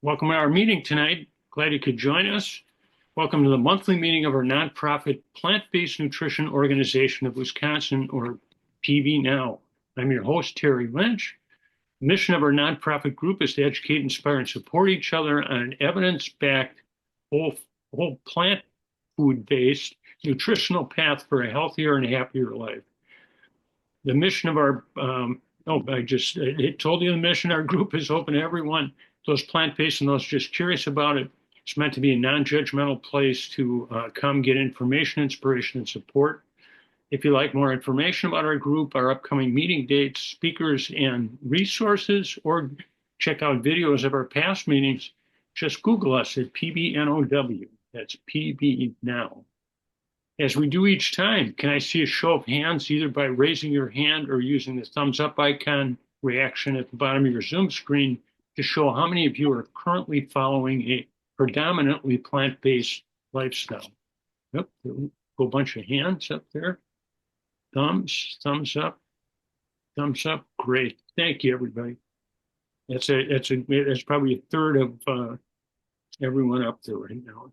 Welcome to our meeting tonight. Glad you could join us. Welcome to the monthly meeting of our nonprofit Plant-Based Nutrition Organization of Wisconsin, or PBNOW. I'm your host, Terry Lynch. The mission of our nonprofit group is to educate, inspire, and support each other on an evidence-backed, whole plant food-based nutritional path for a healthier and happier life. The mission of our, I told you the mission of our group is open to everyone, those plant-based and those just curious about it. It's meant to be a non-judgmental place to come get information, inspiration, and support. If you'd like more information about our group, our upcoming meeting dates, speakers, and resources, or check out videos of our past meetings, just Google us at PBNOW. That's PBNOW. As we do each time, can I see a show of hands either by raising your hand or using the thumbs up icon reaction at the bottom of your Zoom screen to show how many of you are currently following a predominantly plant-based lifestyle? Yep, a bunch of hands up there. Thumbs up, Great. Thank you, everybody. That's probably a third of everyone up there right now.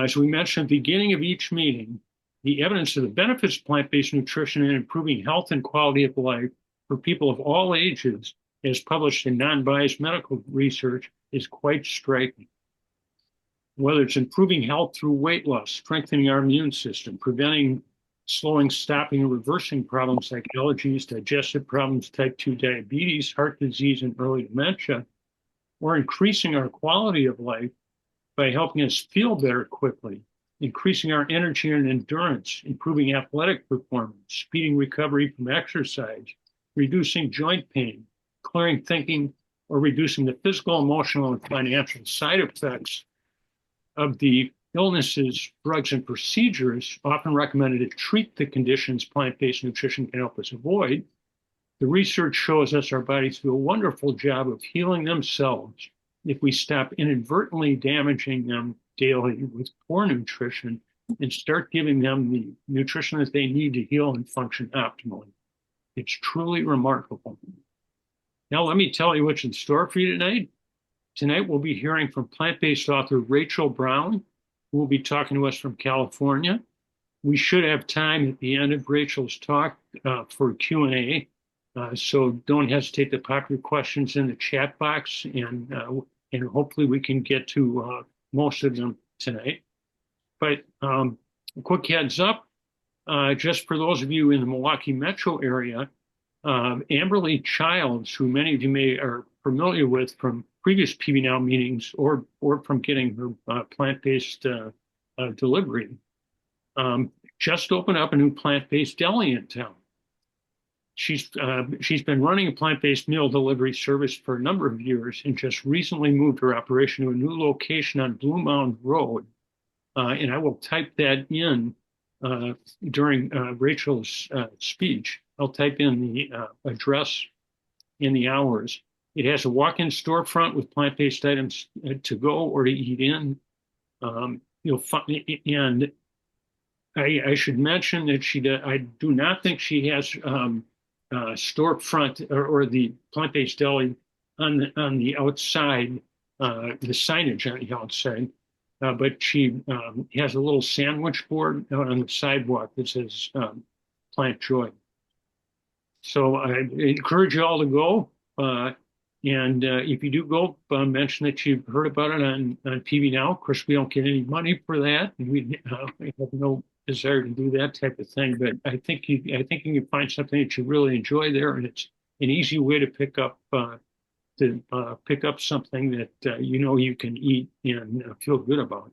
As we mentioned at the beginning of each meeting, the evidence of the benefits of plant-based nutrition in improving health and quality of life for people of all ages, as published in non-biased medical research, is quite striking. Whether it's improving health through weight loss, strengthening our immune system, preventing, slowing, stopping, and reversing problems like allergies, digestive problems, type 2 diabetes, heart disease, and early dementia, or increasing our quality of life by helping us feel better quickly, increasing our energy and endurance, improving athletic performance, speeding recovery from exercise, reducing joint pain, clearing thinking, or reducing the physical, emotional, and financial side effects of the illnesses, drugs, and procedures often recommended to treat the conditions plant-based nutrition can help us avoid. The research shows us our bodies do a wonderful job of healing themselves if we stop inadvertently damaging them daily with poor nutrition and start giving them the nutrition that they need to heal and function optimally. It's truly remarkable. Now, let me tell you what's in store for you tonight. Tonight, we'll be hearing from plant-based author Rachael Brown, who will be talking to us from California. We should have time at the end of Rachel's talk for Q&A, so don't hesitate to pop your questions in the chat box, and hopefully we can get to most of them tonight. But a quick heads up, just for those of you in the Milwaukee metro area, Amberly Childs, who many of you may are familiar with from previous PBNOW meetings or from getting her plant-based delivery, just opened up a new plant-based deli in town. She's been running a plant-based meal delivery service for a number of years and just recently moved her operation to a new location on Blue Mound Road. And I will type that in during Rachel's speech. I'll type in the address and the hours. It has a walk-in storefront with plant-based items to go or to eat in. You'll find, and I should mention that I do not think she has storefront or the plant-based deli on the outside, the signage on the outside, but she has a little sandwich board out on the sidewalk that says Plant Joy. So I encourage you all to go. And if you do go, mention that you've heard about it on PBNOW. Of course, we don't get any money for that, and we have no desire to do that type of thing. But I think you can find something that you really enjoy there, and it's an easy way to pick up something that you can eat and feel good about.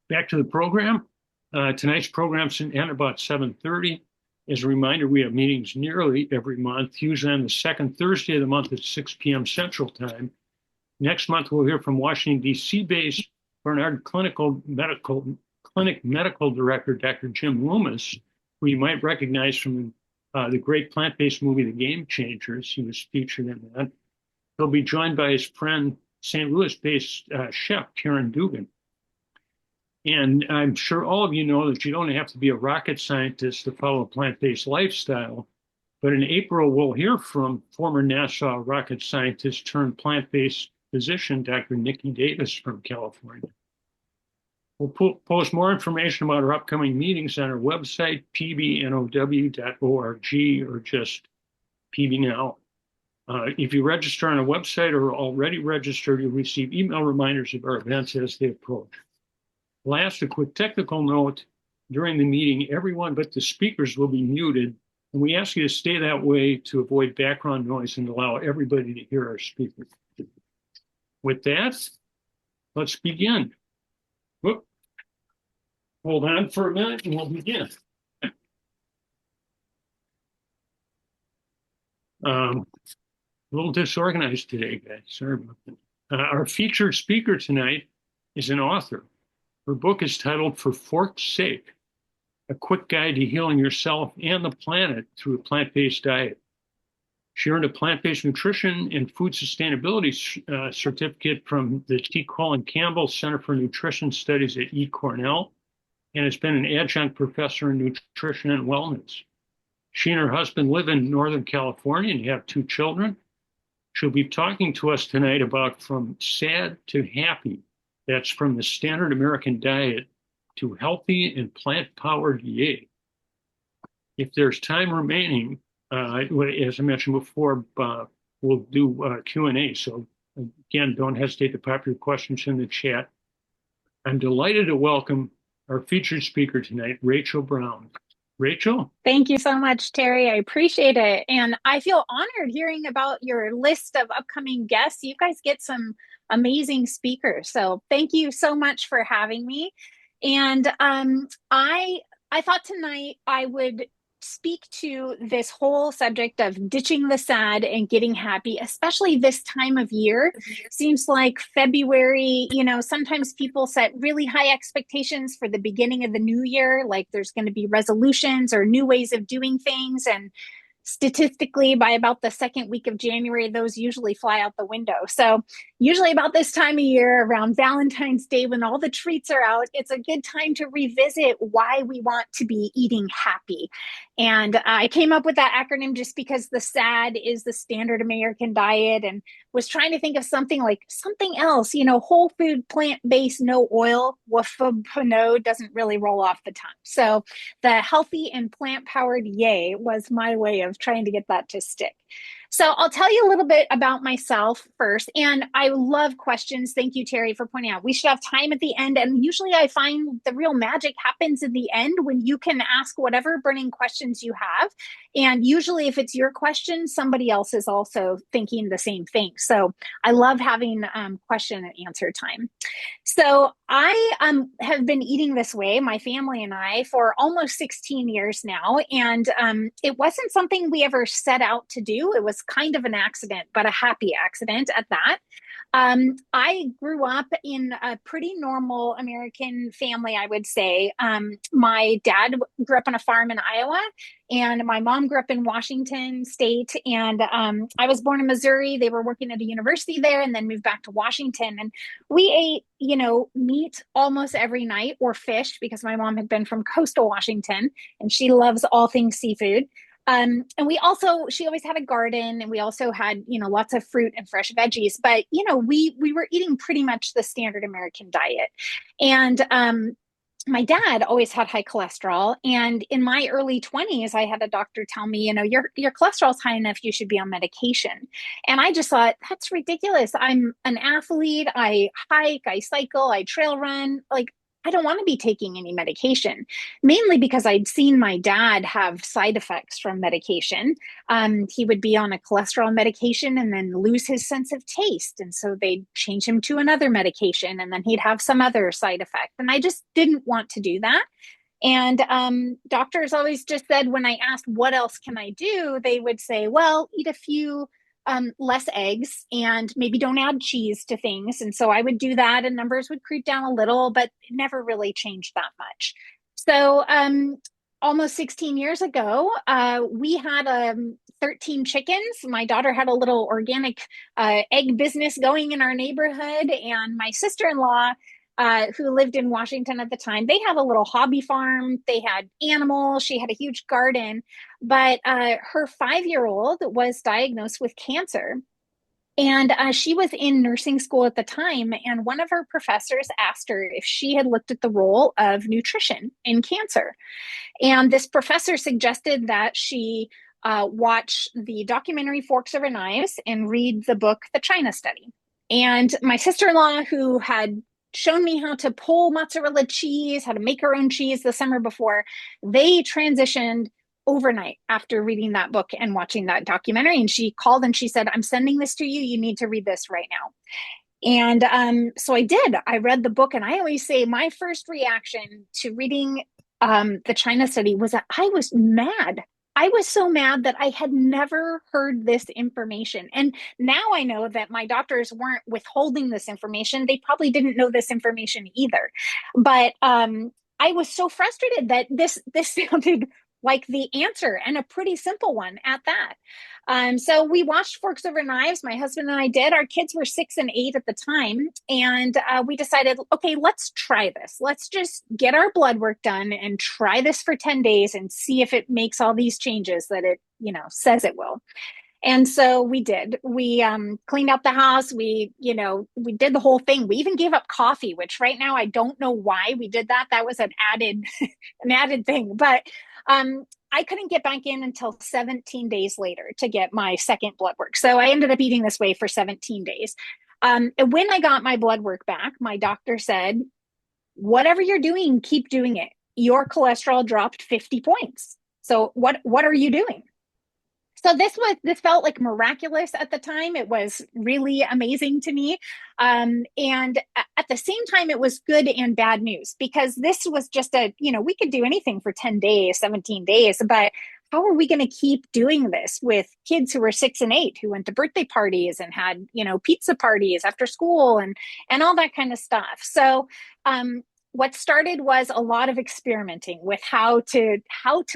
Back to the program. Tonight's program's end about 7:30. As a reminder, we have meetings nearly every month, usually on the second Thursday of the month at 6 p.m. Central Time. Next month, we'll hear from Washington, D.C. based Bernard Clinic Medical Director, Dr. Jim Loomis, who you might recognize from the great plant-based movie, The Game Changers. He was featured in that. He'll be joined by his friend, St. Louis-based chef, Karen Dugan. And I'm sure all of you know that you don't have to be a rocket scientist to follow a plant-based lifestyle. But in April, we'll hear from former NASA rocket scientist turned plant-based physician, Dr. Nikki Davis from California. We'll post more information about our upcoming meetings on our website, pbnow.org, or just PBNOW. If you register on a website or already registered, you'll receive email reminders of our events as they approach. Last, a quick technical note. During the meeting, everyone but the speakers will be muted, and we ask you to stay that way to avoid background noise and allow everybody to hear our speakers. With that, let's begin. Whoop. Hold on for a minute and we'll begin. A little disorganized today, guys. Sorry about that. Our featured speaker tonight is an author. Her book is titled For Fork's Sake, A Quick Guide to Healing Yourself and the Planet Through a Plant-Based Diet. She earned a plant-based nutrition and food sustainability certificate from the Colin Campbell Center for Nutrition Studies at eCornell, and has been an adjunct professor in nutrition and wellness. She and her husband live in Northern California and have 2 children. She'll be talking to us tonight about From Sad to Happy. That's from the standard American diet to healthy and plant-powered yay. If there's time remaining, as I mentioned before, we'll do Q&A. So again, don't hesitate to pop your questions in the chat. I'm delighted to welcome our featured speaker tonight, Rachael Brown. Rachel? Thank you so much, Terry. I appreciate it. And I feel honored hearing about your list of upcoming guests. You guys get some amazing speakers. So thank you so much for having me. And I thought tonight I would speak to this whole subject of ditching the sad and getting happy, especially this time of year. Seems like February, sometimes people set really high expectations for the beginning of the new year, like there's going to be resolutions or new ways of doing things. And statistically, by about the second week of January, those usually fly out the window. So usually about this time of year, around Valentine's Day, when all the treats are out, it's a good time to revisit why we want to be eating happy. And I came up with that acronym just because the SAD is the standard American diet, and was trying to think of something else, whole food, plant-based, no oil. WFPBNO doesn't really roll off the tongue. So the healthy and plant-powered yay was my way of trying to get that to stick. So I'll tell you a little bit about myself first. And I love questions. Thank you, Terry, for pointing out. We should have time at the end. And usually I find the real magic happens in the end when you can ask whatever burning questions you have. And usually if it's your question, somebody else is also thinking the same thing. So I love having question and answer time. So I have been eating this way, my family and I, for almost 16 years now. And it wasn't something we ever set out to do. It was kind of an accident, but a happy accident at that. I grew up in a pretty normal American family, I would say. My dad grew up on a farm in Iowa, and my mom grew up in Washington State. And I was born in Missouri. They were working at a university there and then moved back to Washington. And we ate, meat almost every night, or fish, because my mom had been from coastal Washington and she loves all things seafood. And she always had a garden, and we also had, lots of fruit and fresh veggies, but, we were eating pretty much the standard American diet. And, my dad always had high cholesterol. And in my early 20s, I had a doctor tell me, your cholesterol's high enough, you should be on medication. And I just thought, that's ridiculous. I'm an athlete. I hike, I cycle, I trail run. I don't want to be taking any medication, mainly because I'd seen my dad have side effects from medication. He would be on a cholesterol medication and then lose his sense of taste. And so they'd change him to another medication, and then he'd have some other side effect. And I just didn't want to do that. And doctors always just said, when I asked, what else can I do? They would say, well, eat a few less eggs and maybe don't add cheese to things. And so I would do that, and numbers would creep down a little, but it never really changed that much. So almost 16 years ago, we had 13 chickens. My daughter had a little organic egg business going in our neighborhood, and my sister-in-law, who lived in Washington at the time, they had a little hobby farm. They had animals. She had a huge garden. But her 5-year-old was diagnosed with cancer. And she was in nursing school at the time. And one of her professors asked her if she had looked at the role of nutrition in cancer. And this professor suggested that she watch the documentary Forks Over Knives and read the book, The China Study. And my sister-in-law, who had shown me how to pull mozzarella cheese, how to make her own cheese the summer before, they transitioned overnight after reading that book and watching that documentary. And she called and she said, I'm sending this to you. You need to read this right now. And so I did. I read the book, and I always say my first reaction to reading the China Study was that I was mad. I was so mad that I had never heard this information. And now I know that my doctors weren't withholding this information. They probably didn't know this information either. But I was so frustrated that this sounded like the answer, and a pretty simple one at that. So we watched Forks Over Knives. My husband and I did. Our kids were 6 and 8 at the time. And we decided, okay, let's try this. Let's just get our blood work done and try this for 10 days and see if it makes all these changes that it, says it will. And so we did. We cleaned up the house. We did the whole thing. We even gave up coffee, which right now I don't know why we did that. That was an added thing. But I couldn't get back in until 17 days later to get my second blood work. So I ended up eating this way for 17 days. And when I got my blood work back, my doctor said, whatever you're doing, keep doing it. Your cholesterol dropped 50 points. So what are you doing? So this felt like miraculous at the time. It was really amazing to me. And at the same time, it was good and bad news, because this was just we could do anything for 10 days, 17 days, but how are we going to keep doing this with kids who were 6 and 8, who went to birthday parties and had, pizza parties after school and all that kind of stuff. So, what started was a lot of experimenting with how to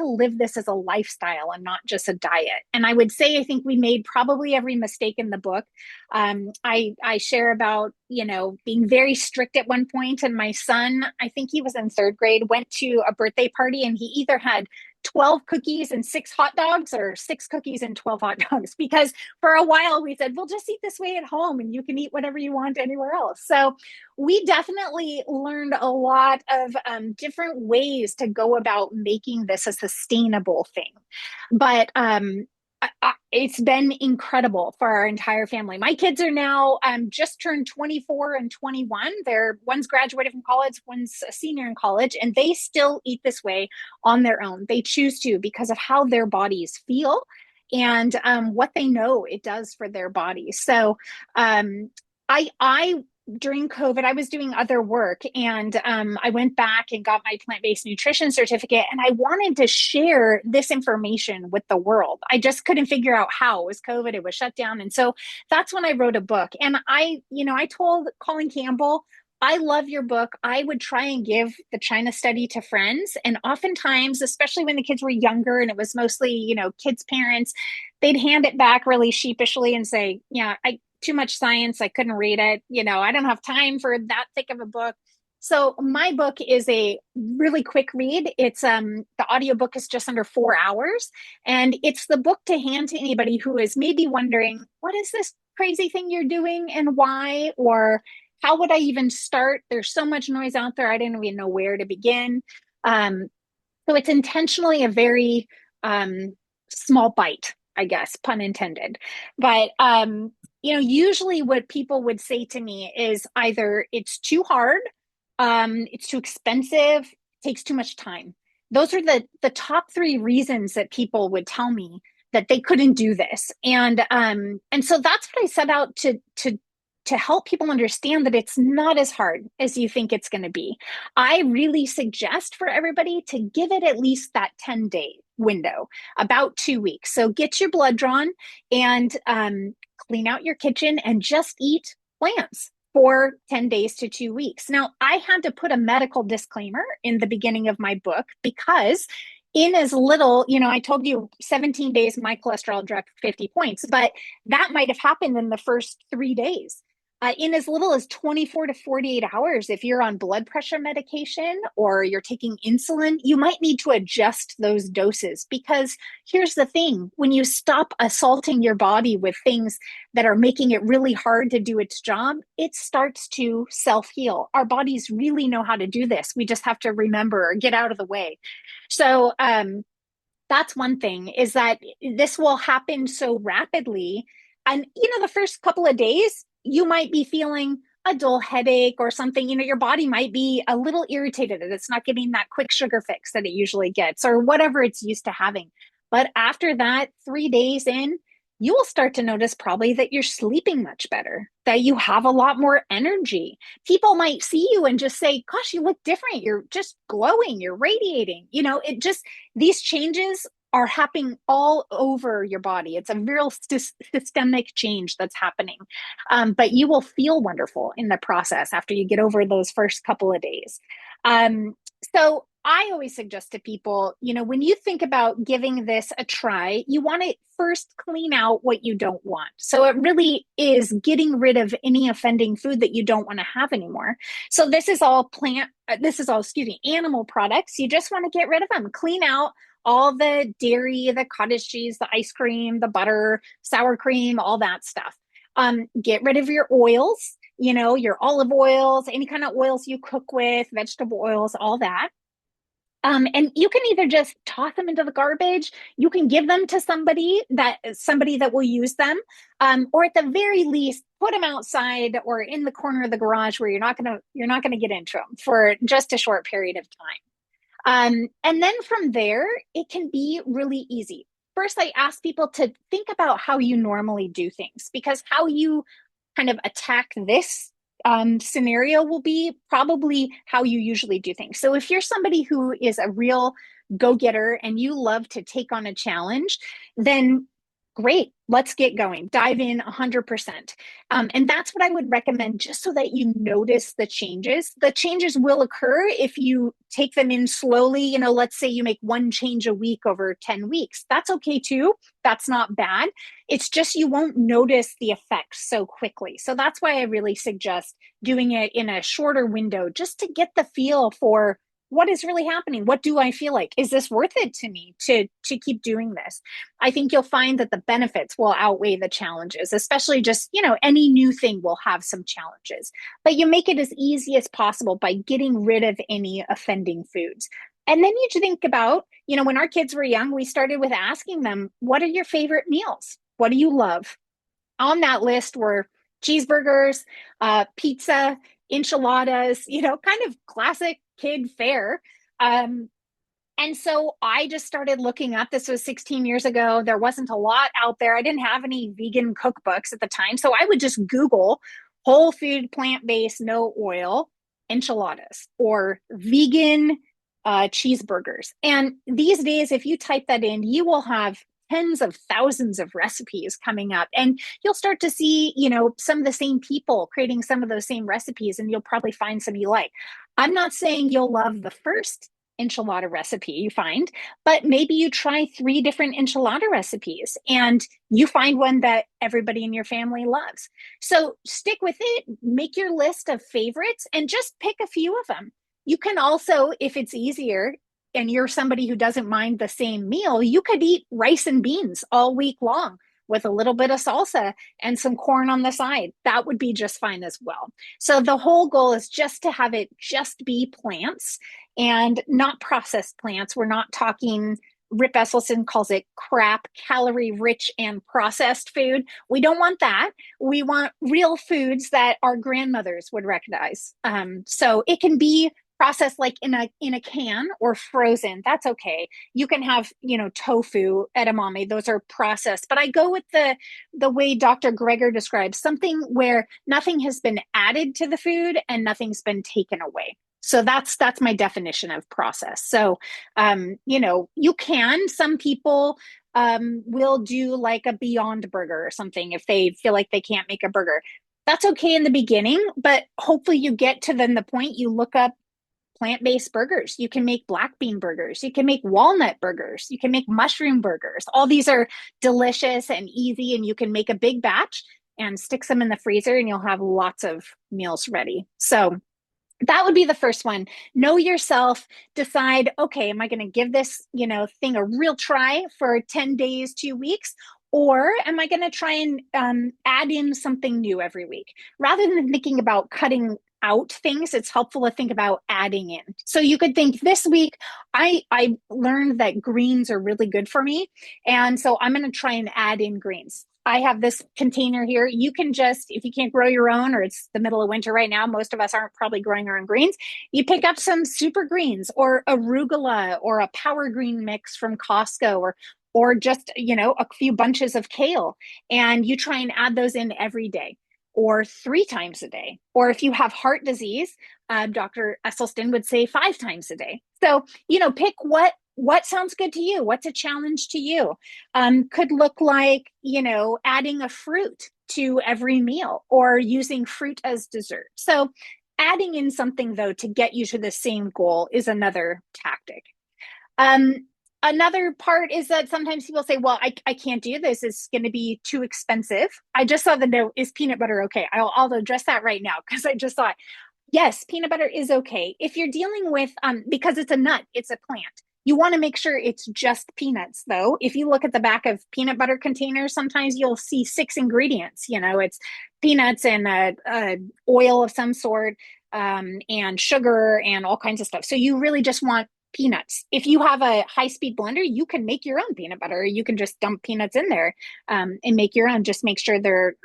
live this as a lifestyle and not just a diet. And I would say, I think we made probably every mistake in the book. I share about, being very strict at one point. And my son, I think he was in 3rd grade, went to a birthday party, and he either had 12 cookies and 6 hot dogs, or 6 cookies and 12 hot dogs, because for a while we said, we'll just eat this way at home and you can eat whatever you want anywhere else. So we definitely learned a lot of different ways to go about making this a sustainable thing. But it's been incredible for our entire family. My kids are now just turned 24 and 21. One's graduated from college, one's a senior in college, and they still eat this way on their own. They choose to, because of how their bodies feel and what they know it does for their bodies. So I during COVID, I was doing other work, and I went back and got my plant-based nutrition certificate, and I wanted to share this information with the world. I just couldn't figure out how. It was COVID, it was shut down. And so that's when I wrote a book. And I told Colin Campbell, I love your book. I would try and give the China Study to friends. And oftentimes, especially when the kids were younger and it was mostly, kids' parents, they'd hand it back really sheepishly and say, yeah, too much science. I couldn't read it. I don't have time for that thick of a book. So my book is a really quick read. It's the audiobook is just under 4 hours. And it's the book to hand to anybody who is maybe wondering, what is this crazy thing you're doing and why? Or how would I even start? There's so much noise out there. I didn't even know where to begin. So it's intentionally a very small bite, I guess, pun intended. But usually what people would say to me is either it's too hard, it's too expensive, takes too much time. Those are the top 3 reasons that people would tell me that they couldn't do this. And so that's what I set out to help people understand, that it's not as hard as you think it's going to be. I really suggest for everybody to give it at least that 10-day window, about 2 weeks. So get your blood drawn and clean out your kitchen and just eat plants for 10 days to 2 weeks. Now, I had to put a medical disclaimer in the beginning of my book, because in as little, I told you 17 days, my cholesterol dropped 50 points, but that might have happened in the first 3 days. in as little as 24 to 48 hours. If you're on blood pressure medication or you're taking insulin, you might need to adjust those doses, because here's the thing: when you stop assaulting your body with things that are making it really hard to do its job, it starts to self-heal. Our bodies really know how to do this. We just have to remember or get out of the way. So that's one thing, is that this will happen so rapidly. And, the first couple of days, you might be feeling a dull headache or something. Your body might be a little irritated that it's not getting that quick sugar fix that it usually gets, or whatever it's used to having. But after that, 3 days in, you will start to notice probably that you're sleeping much better, that you have a lot more energy. People might see you and just say, gosh, you look different. You're just glowing. You're radiating. These changes are happening all over your body. It's a real systemic change that's happening. But you will feel wonderful in the process after you get over those first couple of days. So I always suggest to people, when you think about giving this a try, you want to first clean out what you don't want. So it really is getting rid of any offending food that you don't want to have anymore. So this is all animal products. You just want to get rid of them, clean out all the dairy, the cottage cheese, the ice cream, the butter, sour cream, all that stuff. Get rid of your oils, your olive oils, any kind of oils you cook with, vegetable oils, all that. And you can either just toss them into the garbage, you can give them to somebody that will use them, or at the very least, put them outside or in the corner of the garage where you're not gonna get into them for just a short period of time. And then from there, it can be really easy. First, I ask people to think about how you normally do things, because how you kind of attack this scenario will be probably how you usually do things. So if you're somebody who is a real go-getter and you love to take on a challenge, then great, let's get going. Dive in 100%. And that's what I would recommend, just so that you notice the changes. The changes will occur if you take them in slowly. Let's say you make one change a week over 10 weeks. That's okay too. That's not bad. It's just you won't notice the effects so quickly. So that's why I really suggest doing it in a shorter window, just to get the feel for what is really happening. What do I feel like? Is this worth it to me to keep doing this? I think you'll find that the benefits will outweigh the challenges, especially just, any new thing will have some challenges, but you make it as easy as possible by getting rid of any offending foods. And then you think about, when our kids were young, we started with asking them, what are your favorite meals? What do you love? On that list were cheeseburgers, pizza, enchiladas, kind of classic kid fare. And so I just started looking up. This was 16 years ago. There wasn't a lot out there. I didn't have any vegan cookbooks at the time. So I would just Google whole food, plant-based, no oil enchiladas or vegan cheeseburgers. And these days, if you type that in, you will have tens of thousands of recipes coming up, and you'll start to see, some of the same people creating some of those same recipes, and you'll probably find some you like. I'm not saying you'll love the first enchilada recipe you find, but maybe you try 3 different enchilada recipes and you find one that everybody in your family loves. So stick with it, make your list of favorites, and just pick a few of them. You can also, if it's easier, and you're somebody who doesn't mind the same meal, you could eat rice and beans all week long with a little bit of salsa and some corn on the side. That would be just fine as well. So the whole goal is just to have it just be plants and not processed plants. We're not talking, Rip Esselstyn calls it crap, calorie rich and processed food. We don't want that. We want real foods that our grandmothers would recognize. So it can be processed like in a can or frozen. That's okay. You can have, tofu, edamame. Those are processed. But I go with the way Dr. Greger describes, something where nothing has been added to the food and nothing's been taken away. So that's my definition of process. So, some people will do like a Beyond Burger or something if they feel like they can't make a burger. That's okay in the beginning, but hopefully you get to then the point you look up plant-based burgers. You can make black bean burgers. You can make walnut burgers. You can make mushroom burgers. All these are delicious and easy, and you can make a big batch and sticks them in the freezer, and you'll have lots of meals ready. So that would be the first one. Know yourself, decide, okay, am I going to give this, thing a real try for 10 days, 2 weeks? Or am I going to try and add in something new every week? Rather than thinking about cutting out things, it's helpful to think about adding in. So you could think, this week, I learned that greens are really good for me. And so I'm going to try and add in greens. I have this container here. You can just, if you can't grow your own, or it's the middle of winter right now, most of us aren't probably growing our own greens. You pick up some super greens or arugula or a power green mix from Costco, or just, a few bunches of kale, and you try and add those in every day or 3 times a day. Or if you have heart disease, Dr. Esselstyn would say 5 times a day. So, pick what sounds good to you. What's a challenge to you? Could look like, adding a fruit to every meal or using fruit as dessert. So adding in something, though, to get you to the same goal is another tactic. Another part is that sometimes people say, well, I can't do this. It's going to be too expensive. I just saw the note, is peanut butter okay? I'll address that right now because I just thought, yes, peanut butter is okay. If you're dealing with, because it's a nut, it's a plant. You want to make sure it's just peanuts, though. If you look at the back of peanut butter containers, sometimes you'll see 6 ingredients. It's peanuts and oil of some sort, and sugar and all kinds of stuff. So you really just want peanuts. If you have a high-speed blender, you can make your own peanut butter. You can just dump peanuts in there and make your own. Just make sure they're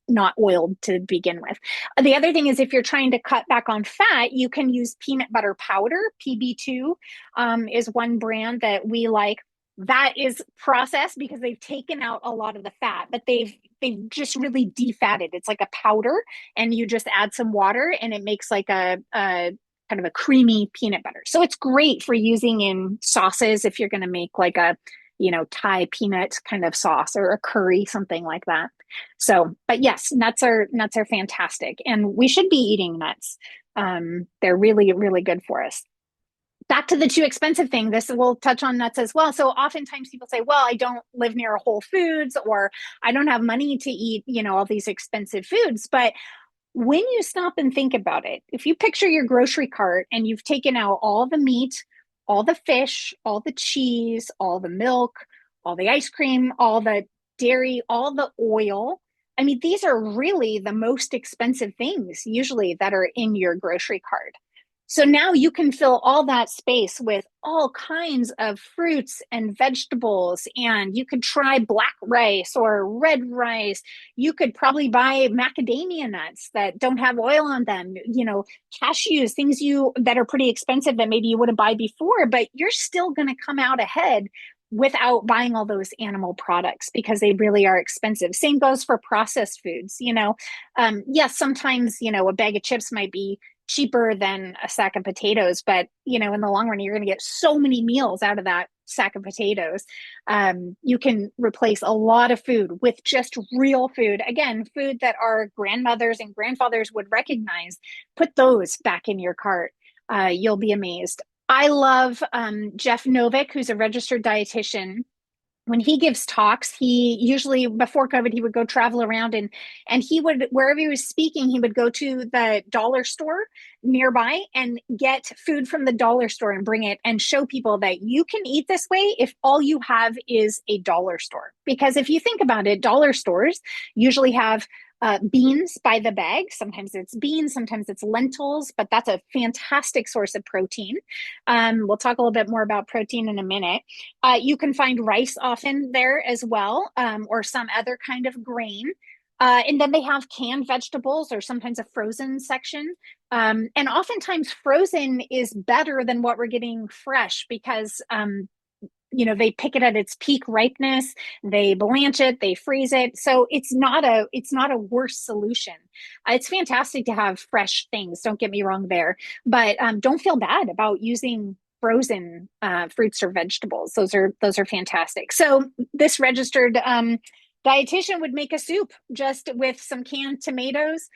not oiled to begin with. The other thing is, if you're trying to cut back on fat, you can use peanut butter powder. PB2 is one brand that we like. That is processed because they've taken out a lot of the fat, but they've just really defatted. It's like a powder, and you just add some water, and it makes like a kind of a creamy peanut butter. So it's great for using in sauces if you're going to make like a, Thai peanut kind of sauce or a curry, something like that. So, but yes, nuts are fantastic, and we should be eating nuts. They're really, really good for us. Back to the too expensive thing, this will touch on nuts as well. So oftentimes people say, well, I don't live near a Whole Foods, or I don't have money to eat, all these expensive foods. But when you stop and think about it, if you picture your grocery cart and you've taken out all the meat, all the fish, all the cheese, all the milk, all the ice cream, all the dairy, all the oil, I mean, these are really the most expensive things usually that are in your grocery cart. So now you can fill all that space with all kinds of fruits and vegetables, and you could try black rice or red rice. You could probably buy macadamia nuts that don't have oil on them, cashews, things that are pretty expensive that maybe you wouldn't buy before, but you're still going to come out ahead without buying all those animal products because they really are expensive. Same goes for processed foods. Yes, sometimes, a bag of chips might be cheaper than a sack of potatoes, but in the long run, you're going to get so many meals out of that sack of potatoes. You can replace a lot of food with just real food. Again, food that our grandmothers and grandfathers would recognize. Put those back in your cart. You'll be amazed. I love Jeff Novick, who's a registered dietitian. When he gives talks, he usually, before COVID, he would go travel around, and he would, wherever he was speaking, he would go to the dollar store nearby and get food from the dollar store and bring it and show people that you can eat this way if all you have is a dollar store. Because if you think about it, dollar stores usually have beans by the bag. Sometimes it's beans, sometimes it's lentils, but that's a fantastic source of protein. We'll talk a little bit more about protein in a minute. You can find rice often there as well, or some other kind of grain. And then they have canned vegetables or sometimes a frozen section. And oftentimes frozen is better than what we're getting fresh because they pick it at its peak ripeness, they blanch it, they freeze it. So it's not a worse solution. It's fantastic to have fresh things. Don't get me wrong there, but don't feel bad about using frozen fruits or vegetables. Those are fantastic. So this registered dietitian would make a soup just with some canned tomatoes.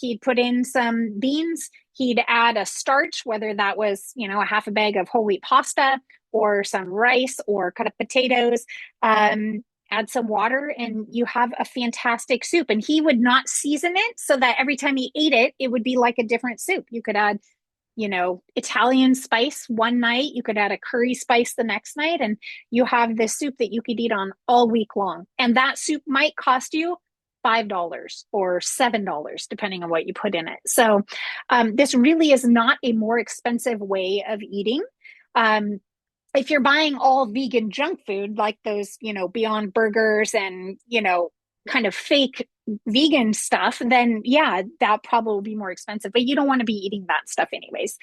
He'd put in some beans. He'd add a starch, whether that was, a half a bag of whole wheat pasta or some rice or cut up potatoes. add some water, and you have a fantastic soup. And he would not season it so that every time he ate it, it would be like a different soup. You could add, Italian spice one night, you could add a curry spice the next night, and you have this soup that you could eat on all week long. And that soup might cost you $5 or $7, depending on what you put in it. So this really is not a more expensive way of eating. If you're buying all vegan junk food, like those, Beyond Burgers and, kind of fake vegan stuff, then yeah, that probably will be more expensive, but you don't want to be eating that stuff anyways.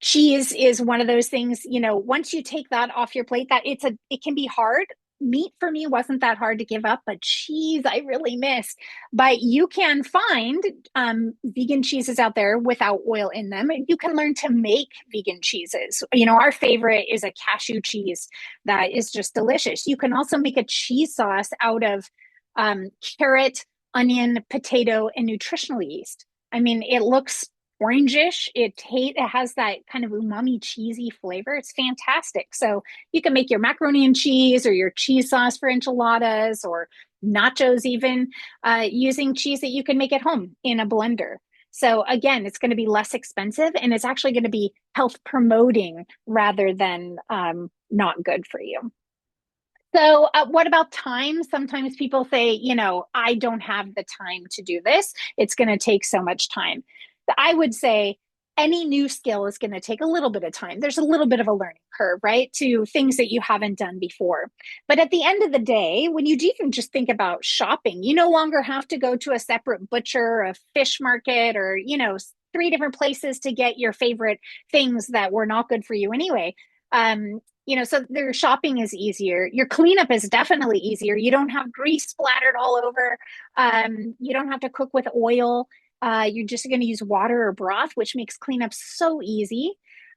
Cheese is one of those things, once you take that off your plate, it can be hard. Meat for me wasn't that hard to give up, but cheese I really missed. But you can find vegan cheeses out there without oil in them. You can learn to make vegan cheeses. Our favorite is a cashew cheese that is just delicious. You can also make a cheese sauce out of carrot, onion, potato, and nutritional yeast. I mean, it looks orangish. It has that kind of umami cheesy flavor. It's fantastic. So you can make your macaroni and cheese or your cheese sauce for enchiladas or nachos even using cheese that you can make at home in a blender. So again, it's going to be less expensive, and it's actually going to be health promoting rather than not good for you. So what about time? Sometimes people say, I don't have the time to do this. It's going to take so much time. I would say any new skill is going to take a little bit of time. There's a little bit of a learning curve, right? To things that you haven't done before. But at the end of the day, when you even just think about shopping, you no longer have to go to a separate butcher, a fish market, or, 3 different places to get your favorite things that were not good for you anyway. So their shopping is easier. Your cleanup is definitely easier. You don't have grease splattered all over. You don't have to cook with oil. You're just going to use water or broth, which makes cleanup so easy.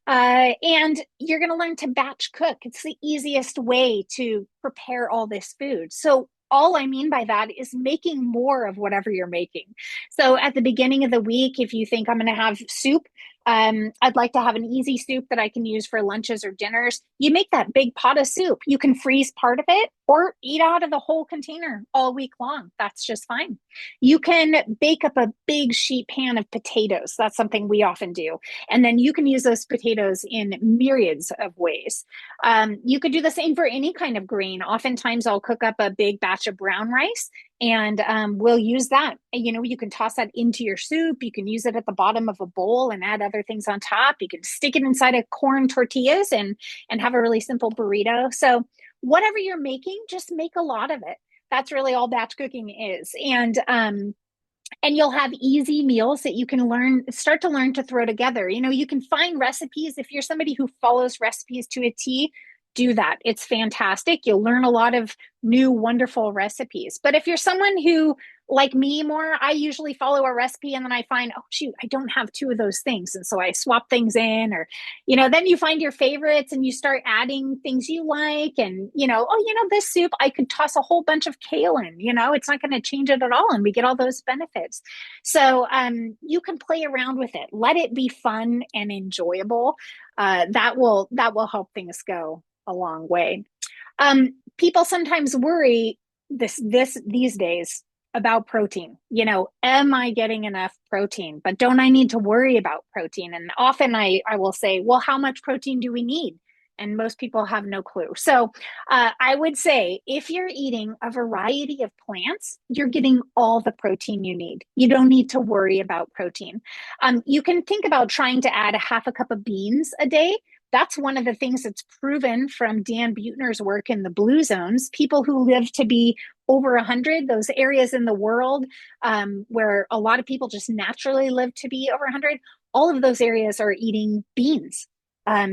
And you're going to learn to batch cook. It's the easiest way to prepare all this food. So all I mean by that is making more of whatever you're making. So at the beginning of the week, if you think I'm going to have soup, I'd like to have an easy soup that I can use for lunches or dinners. You make that big pot of soup. You can freeze part of it or eat out of the whole container all week long. That's just fine. You can bake up a big sheet pan of potatoes. That's something we often do. And then you can use those potatoes in myriads of ways. You could do the same for any kind of grain. Oftentimes I'll cook up a big batch of brown rice, and we'll use that. You can toss that into your soup. You can use it at the bottom of a bowl and add other things on top. You can stick it inside of corn tortillas and have a really simple burrito. So whatever you're making, just make a lot of it. That's really all batch cooking is. And you'll have easy meals that you can start to learn to throw together. You can find recipes. If you're somebody who follows recipes to a T, do that. It's fantastic. You'll learn a lot of new, wonderful recipes. But if you're someone who, like me more, I usually follow a recipe and then I find, oh, shoot, I don't have 2 of those things. And so I swap things in, or, then you find your favorites and you start adding things you like. And, this soup, I could toss a whole bunch of kale in, it's not going to change it at all. And we get all those benefits. So you can play around with it. Let it be fun and enjoyable. That will help things go a long way. People sometimes worry these days about protein. Am I getting enough protein? But don't I need to worry about protein? And often I will say, well, how much protein do we need? And most people have no clue. So I would say if you're eating a variety of plants, you're getting all the protein you need. You don't need to worry about protein. You can think about trying to add a half a cup of beans a day. That's one of the things that's proven from Dan Buettner's work in the blue zones. People who live to be over 100, those areas in the world where a lot of people just naturally live to be over 100, all of those areas are eating beans.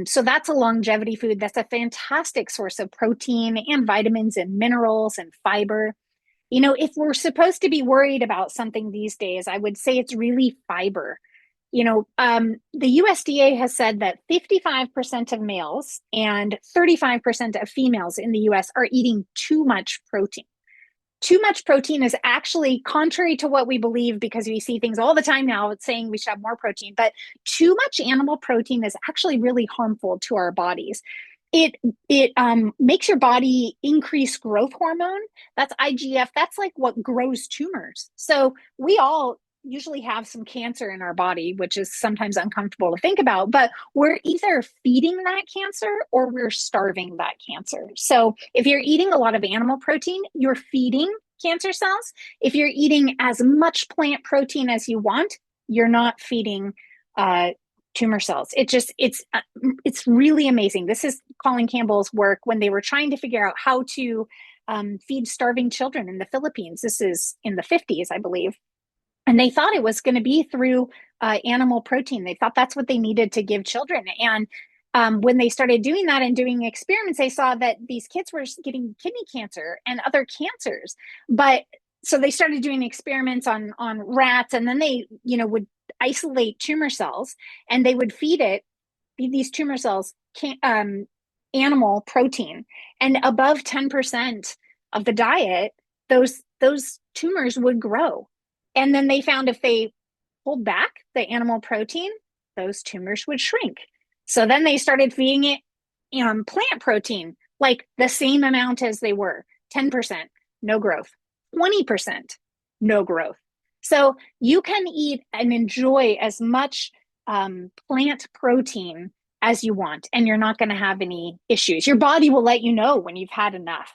So that's a longevity food. That's a fantastic source of protein and vitamins and minerals and fiber. If we're supposed to be worried about something these days, I would say it's really fiber. The USDA has said that 55% of males and 35% of females in the US are eating too much protein. Too much protein is actually contrary to what we believe, because we see things all the time now saying we should have more protein, but too much animal protein is actually really harmful to our bodies. It makes your body increase growth hormone. That's IGF. That's like what grows tumors. So we all usually have some cancer in our body, which is sometimes uncomfortable to think about, but we're either feeding that cancer or we're starving that cancer. So if you're eating a lot of animal protein, you're feeding cancer cells. If you're eating as much plant protein as you want, you're not feeding tumor cells. It's really amazing. This is Colin Campbell's work when they were trying to figure out how to feed starving children in the Philippines. This is in the 50s, I believe. And they thought it was going to be through animal protein. They thought that's what they needed to give children. And when they started doing that and doing experiments, they saw that these kids were getting kidney cancer and other cancers. But so they started doing experiments on rats, and then they, would isolate tumor cells, and they would feed these tumor cells animal protein, and above 10% of the diet, those tumors would grow. And then they found if they pulled back the animal protein, those tumors would shrink. So then they started feeding it plant protein, like the same amount as they were, 10%, no growth, 20%, no growth. So you can eat and enjoy as much plant protein as you want, and you're not going to have any issues. Your body will let you know when you've had enough.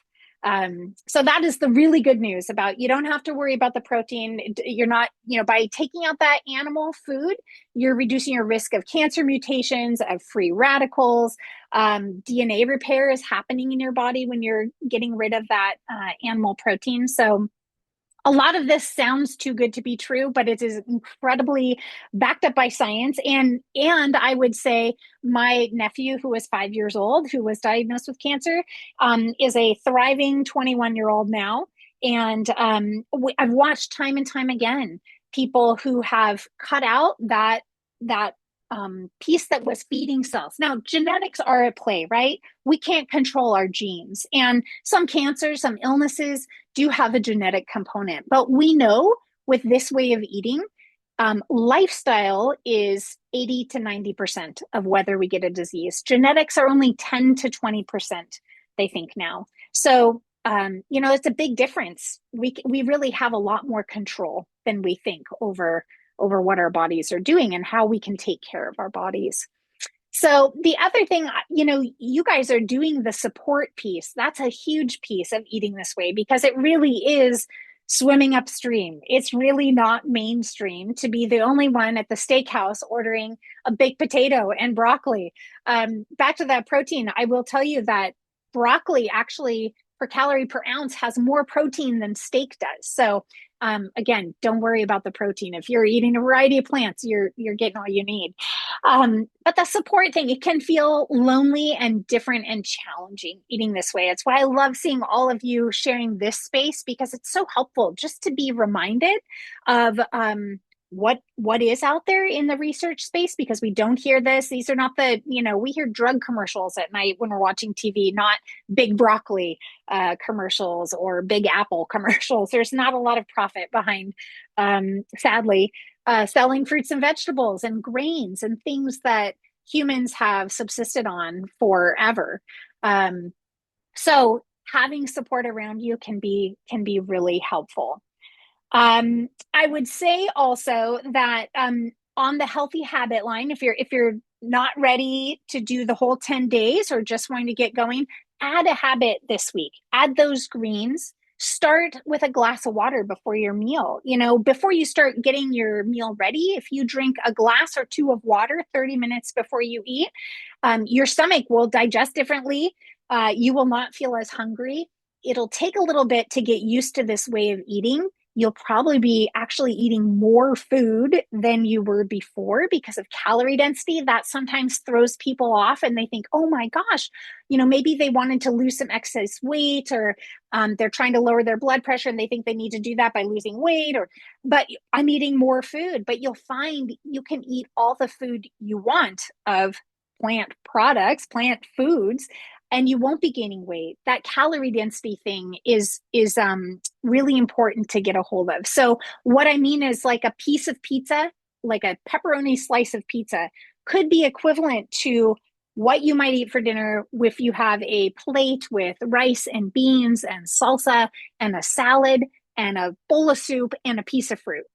So that is the really good news about, you don't have to worry about the protein. You're not, by taking out that animal food, you're reducing your risk of cancer mutations, of free radicals. DNA repair is happening in your body when you're getting rid of that animal protein. So a lot of this sounds too good to be true, but it is incredibly backed up by science. And I would say my nephew, who was 5 years old, who was diagnosed with cancer, is a thriving 21-year-old now. And I've watched time and time again people who have cut out that piece that was feeding cells. Now, genetics are at play, right? We can't control our genes. And some cancers, some illnesses do have a genetic component. But we know with this way of eating, lifestyle is 80 to 90% of whether we get a disease. Genetics are only 10 to 20%, they think now. So, it's a big difference. We really have a lot more control than we think over what our bodies are doing and how we can take care of our bodies. So the other thing, you guys are doing the support piece. That's a huge piece of eating this way, because it really is swimming upstream. It's really not mainstream to be the only one at the steakhouse ordering a baked potato and broccoli. Back to that protein, I will tell you that broccoli actually per calorie per ounce has more protein than steak does. So again, don't worry about the protein. If you're eating a variety of plants, you're getting all you need. But the support thing, it can feel lonely and different and challenging eating this way. It's why I love seeing all of you sharing this space, because it's so helpful just to be reminded of what is out there in the research space, because we don't hear this. These are not we hear drug commercials at night when we're watching TV, not big broccoli commercials or big apple commercials. There's not a lot of profit behind, sadly, selling fruits and vegetables and grains and things that humans have subsisted on forever. So having support around you can be really helpful. I would say also that on the healthy habit line, if you're not ready to do the whole 10 days or just wanting to get going, add a habit this week. Add those greens. Start with a glass of water before your meal. Before you start getting your meal ready, if you drink a glass or two of water 30 minutes before you eat, your stomach will digest differently. You will not feel as hungry. It'll take a little bit to get used to this way of eating. You'll probably be actually eating more food than you were before because of calorie density. That sometimes throws people off, and they think, oh my gosh, maybe they wanted to lose some excess weight, or they're trying to lower their blood pressure and they think they need to do that by losing weight, but I'm eating more food. But you'll find you can eat all the food you want of plant products, plant foods, and you won't be gaining weight. That calorie density thing is really important to get a hold of. So what I mean is, like a piece of pizza, like a pepperoni slice of pizza, could be equivalent to what you might eat for dinner if you have a plate with rice and beans and salsa and a salad and a bowl of soup and a piece of fruit.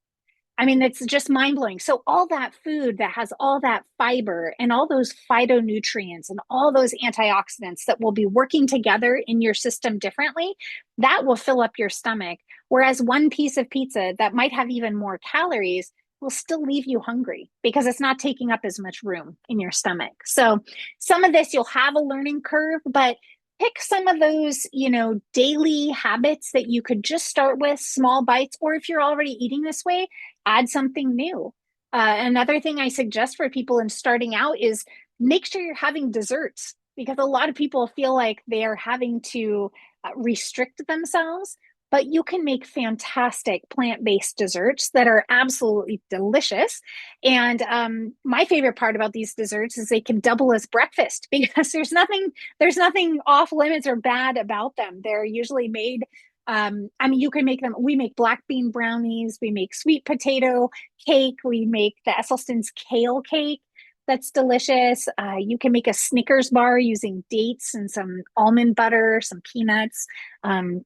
I mean, it's just mind blowing. So, all that food that has all that fiber and all those phytonutrients and all those antioxidants that will be working together in your system differently, that will fill up your stomach. Whereas one piece of pizza that might have even more calories will still leave you hungry because it's not taking up as much room in your stomach. So, some of this you'll have a learning curve, but pick some of those, daily habits that you could just start with, small bites, or if you're already eating this way, add something new. Another thing I suggest for people in starting out is make sure you're having desserts because a lot of people feel like they are having to restrict themselves, but you can make fantastic plant-based desserts that are absolutely delicious. And my favorite part about these desserts is they can double as breakfast because there's nothing off limits or bad about them. They're usually made. I mean, you can make them. We make black bean brownies. We make sweet potato cake. We make the Esselstyn's kale cake. That's delicious. You can make a Snickers bar using dates and some almond butter, some peanuts,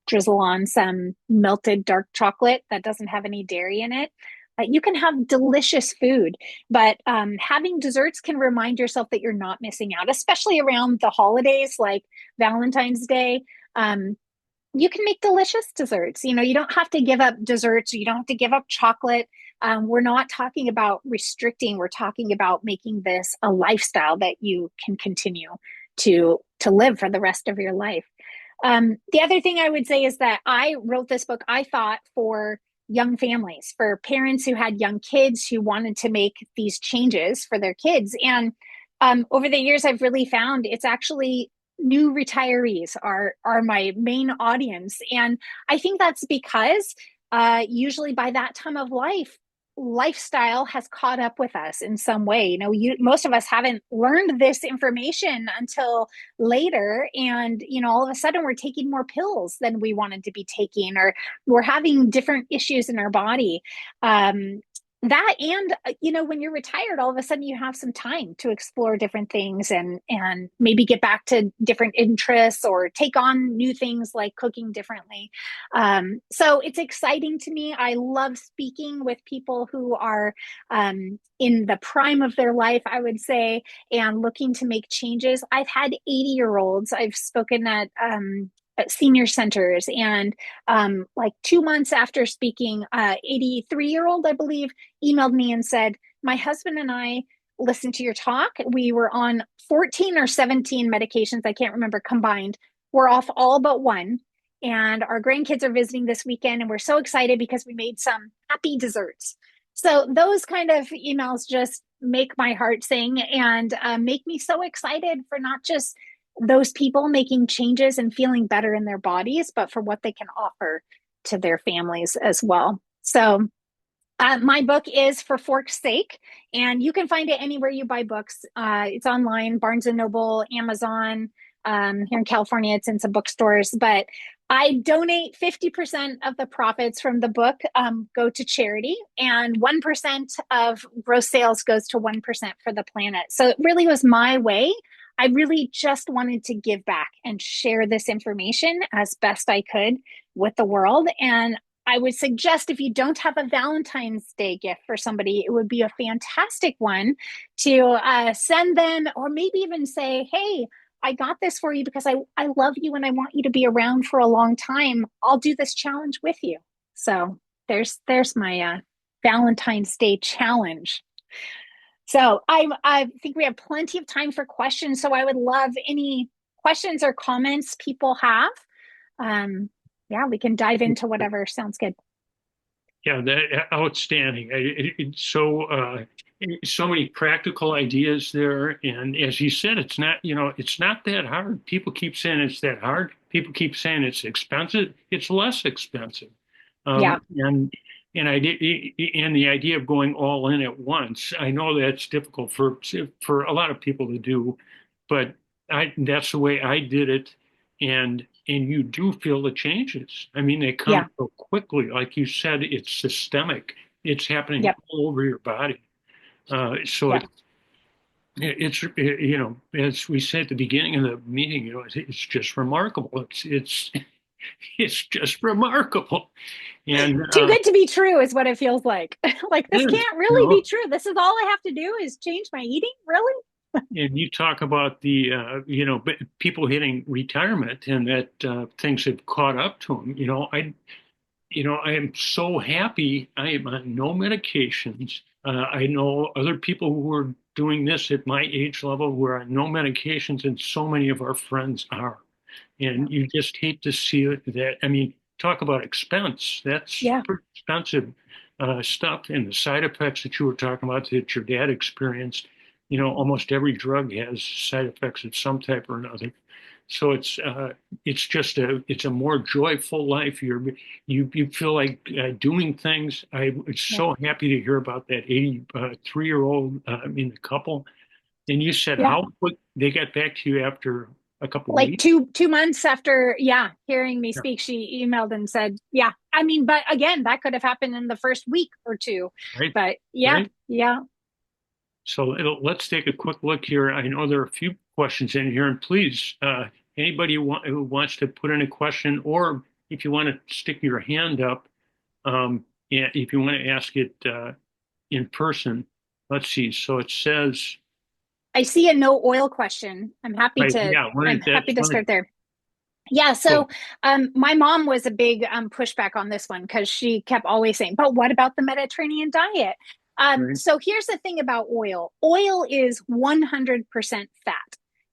drizzle on some melted dark chocolate that doesn't have any dairy in it. You can have delicious food, but having desserts can remind yourself that you're not missing out, especially around the holidays like Valentine's Day. You can make delicious desserts. You don't have to give up desserts. You don't have to give up chocolate. We're not talking about restricting. We're talking about making this a lifestyle that you can continue to live for the rest of your life. The other thing I would say is that I wrote this book, I thought, for young families, for parents who had young kids who wanted to make these changes for their kids. And over the years, I've really found it's actually new retirees are my main audience. And I think that's because usually by that time of life, lifestyle has caught up with us in some way. Most of us haven't learned this information until later. And, all of a sudden we're taking more pills than we wanted to be taking, or we're having different issues in our body. That and when you're retired, all of a sudden you have some time to explore different things and maybe get back to different interests or take on new things like cooking differently. So it's exciting to me. I love speaking with people who are in the prime of their life, I would say, and looking to make changes. I've had 80-year-olds. I've spoken at senior centers, and like 2 months after speaking, 83-year-old, I believe, emailed me and said, my husband and I listened to your talk. We were on 14 or 17 medications, I can't remember, combined. We're off all but one, and our grandkids are visiting this weekend, and we're so excited because we made some happy desserts. So those kind of emails just make my heart sing and make me so excited for not just those people making changes and feeling better in their bodies, but for what they can offer to their families as well. So my book is For Fork's Sake, and you can find it anywhere you buy books. It's online, Barnes and Noble, Amazon. Here in California, it's in some bookstores, but I donate 50% of the profits from the book go to charity, and 1% of gross sales goes to 1% for the planet. So it really was my way. I really just wanted to give back and share this information as best I could with the world. And I would suggest if you don't have a Valentine's Day gift for somebody, it would be a fantastic one to send them, or maybe even say, hey, I got this for you because I love you and I want you to be around for a long time. I'll do this challenge with you. So there's my Valentine's Day challenge. So I think we have plenty of time for questions. So I would love any questions or comments people have. Yeah, we can dive into whatever sounds good. Yeah, that outstanding. So many practical ideas there, and as you said, it's not that hard. People keep saying it's that hard. People keep saying it's expensive. It's less expensive. Yeah. And the idea of going all in at once. I know that's difficult for a lot of people to do, but that's the way I did it, and you do feel the changes. I mean, they Yeah. come so quickly. Like you said, it's systemic. It's happening Yep. all over your body. So Yep. as we said at the beginning of the meeting, it's just remarkable. It's just remarkable. And Too good to be true is what it feels like. Like, it this is, can't really be true. This is all I have to do is change my eating? Really? and you talk about the, people hitting retirement and that things have caught up to them. I am so happy I am on no medications. I know other people who are doing this at my age level who are on no medications, and so many of our friends are. And you just hate to see it that, I mean, talk about expense. That's Yeah. pretty expensive stuff. And the side effects that you were talking about that your dad experienced, almost every drug has side effects of some type or another. So it's a more joyful life. You feel like doing things. I was Yeah. so happy to hear about that 83-year-old in the couple. And you said Yeah. how quick they got back to you after a couple of Like weeks. two months after, yeah, hearing me Yeah, speak, she emailed and said, yeah. I mean, but again, that could have happened in the first week or two. right, But yeah, right. yeah. So let's take a quick look here. I know there are a few questions in here, and please, anybody who wants to put in a question, or if you want to stick your hand up, yeah, if you want to ask it in person. Let's see. So it says, I see a no oil question. right, yeah, I'm that's happy to one of start there. Yeah, so so my mom was a big pushback on this one because she kept always saying, but what about the Mediterranean diet? right. So here's the thing about oil. Oil is 100% fat.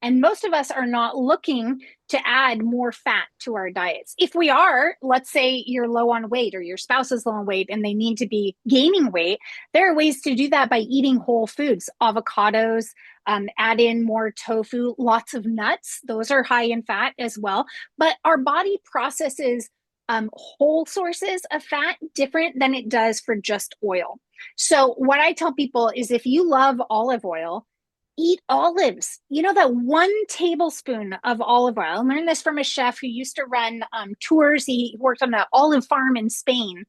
And most of us are not looking to add more fat to our diets. If we are, let's say you're low on weight or your spouse is low on weight and they need to be gaining weight, there are ways to do that by eating whole foods, avocados, add in more tofu, lots of nuts. Those are high in fat as well. But our body processes whole sources of fat different than it does for just oil. So, what I tell people is if you love olive oil, eat olives. You know, that 1 tablespoon of olive oil. I learned this from a chef who used to run tours. He worked on an olive farm in Spain.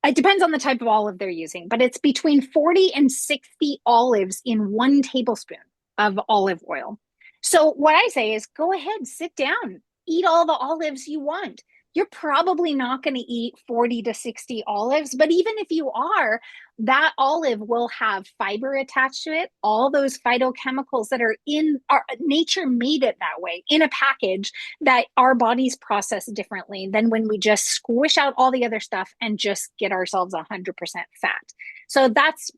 It depends on the type of olive they're using, but it's between 40 and 60 olives in 1 tablespoon of olive oil. So, what I say is go ahead, sit down, eat all the olives you want. You're probably not going to eat 40 to 60 olives, but even if you are, that olive will have fiber attached to it. All those phytochemicals that are in our nature made it that way in a package that our bodies process differently than when we just squish out all the other stuff and just get ourselves 100% fat. So that's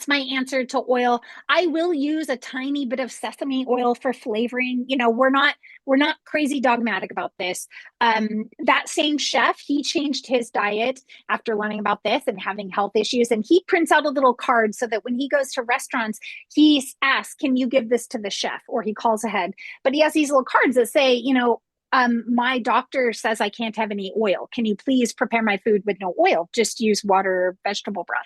my answer to oil. I will use a tiny bit of sesame oil for flavoring. We're not crazy dogmatic about this. That same chef, he changed his diet after learning about this and having health issues, and he prints out a little card so that when he goes to restaurants, he asks, "Can you give this to the chef?" Or he calls ahead. But he has these little cards that say, my doctor says I can't have any oil. Can you please prepare my food with no oil? Just use water or vegetable broth.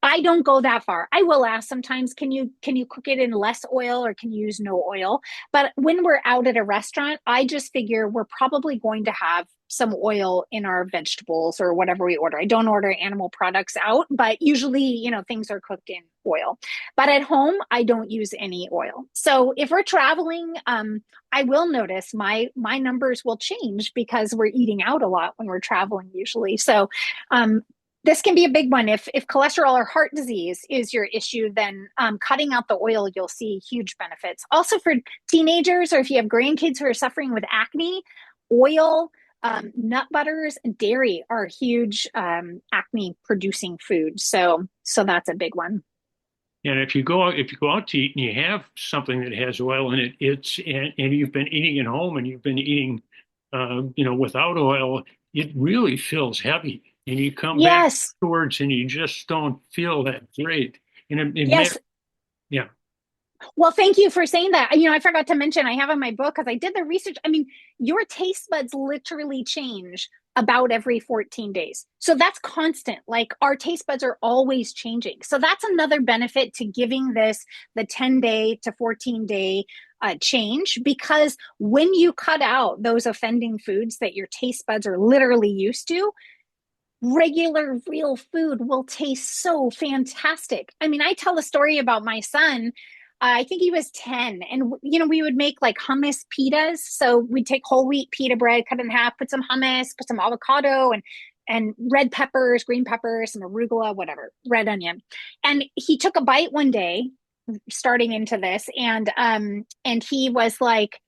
I don't go that far. I will ask sometimes, can you cook it in less oil or can you use no oil? But when we're out at a restaurant, I just figure we're probably going to have some oil in our vegetables or whatever we order. I don't order animal products out, but usually, things are cooked in oil. But at home, I don't use any oil. So if we're traveling, I will notice my numbers will change because we're eating out a lot when we're traveling usually. So this can be a big one. If cholesterol or heart disease is your issue, then cutting out the oil, you'll see huge benefits. Also for teenagers, or if you have grandkids who are suffering with acne, oil, nut butters, and dairy are huge acne producing foods. So that's a big one. And if you go out to eat and you have something that has oil in it, and you've been eating at home and you've been eating, without oil, it really feels heavy. And you come back Yes, afterwards and you just don't feel that great. And yes. yeah, Well, thank you for saying that. I forgot to mention I have in my book because I did the research. I mean, your taste buds literally change about every 14 days. So that's constant. Like our taste buds are always changing. So that's another benefit to giving this the 10-day to 14-day change, because when you cut out those offending foods that your taste buds are literally used to, regular real food will taste so fantastic. I mean, I tell a story about my son. I think he was 10. And, we would make like hummus pitas. So we'd take whole wheat pita bread, cut it in half, put some hummus, put some avocado and red peppers, green peppers, some arugula, whatever, red onion. And he took a bite one day starting into this, and he was like,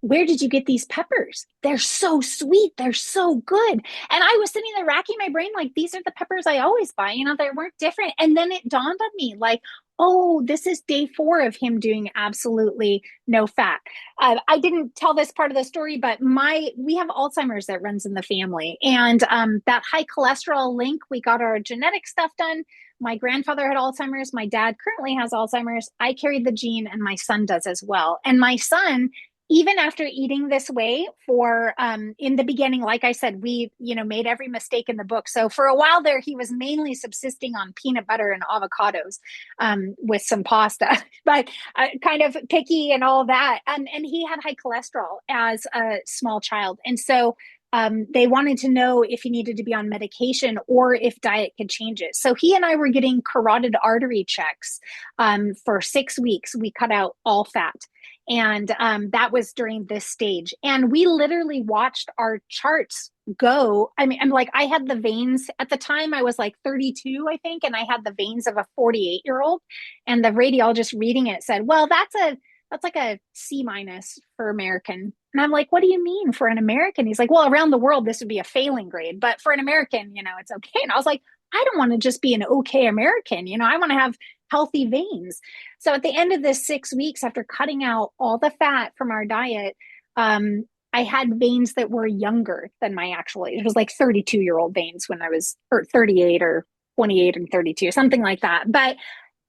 where did you get these peppers? They're so sweet. They're so good. And I was sitting there racking my brain like, these are the peppers I always buy. They weren't different. And then it dawned on me like, oh, this is day 4 of him doing absolutely no fat. I didn't tell this part of the story, but we have Alzheimer's that runs in the family. And that high cholesterol link, we got our genetic stuff done. My grandfather had Alzheimer's. My dad currently has Alzheimer's. I carried the gene, and my son does as well. And my son, even after eating this way for in the beginning, like I said, we made every mistake in the book. So for a while there, he was mainly subsisting on peanut butter and avocados with some pasta, but kind of picky and all that. And he had high cholesterol as a small child, and so they wanted to know if he needed to be on medication or if diet could change it. So he and I were getting carotid artery checks for 6 weeks. We cut out all fat. And that was during this stage. And we literally watched our charts go. I mean, I had the veins at the time. I was like 32, I think. And I had the veins of a 48-year-old. And the radiologist reading it said, well, that's like a C- for American. And I'm like, what do you mean for an American? He's like, well, around the world, this would be a failing grade. But for an American, it's okay. And I was like, I don't want to just be an okay American. I want to have healthy veins. So at the end of this 6 weeks, after cutting out all the fat from our diet, I had veins that were younger than my actual age. It was like 32-year-old veins when I was, or 38 or 28 and 32, something like that. But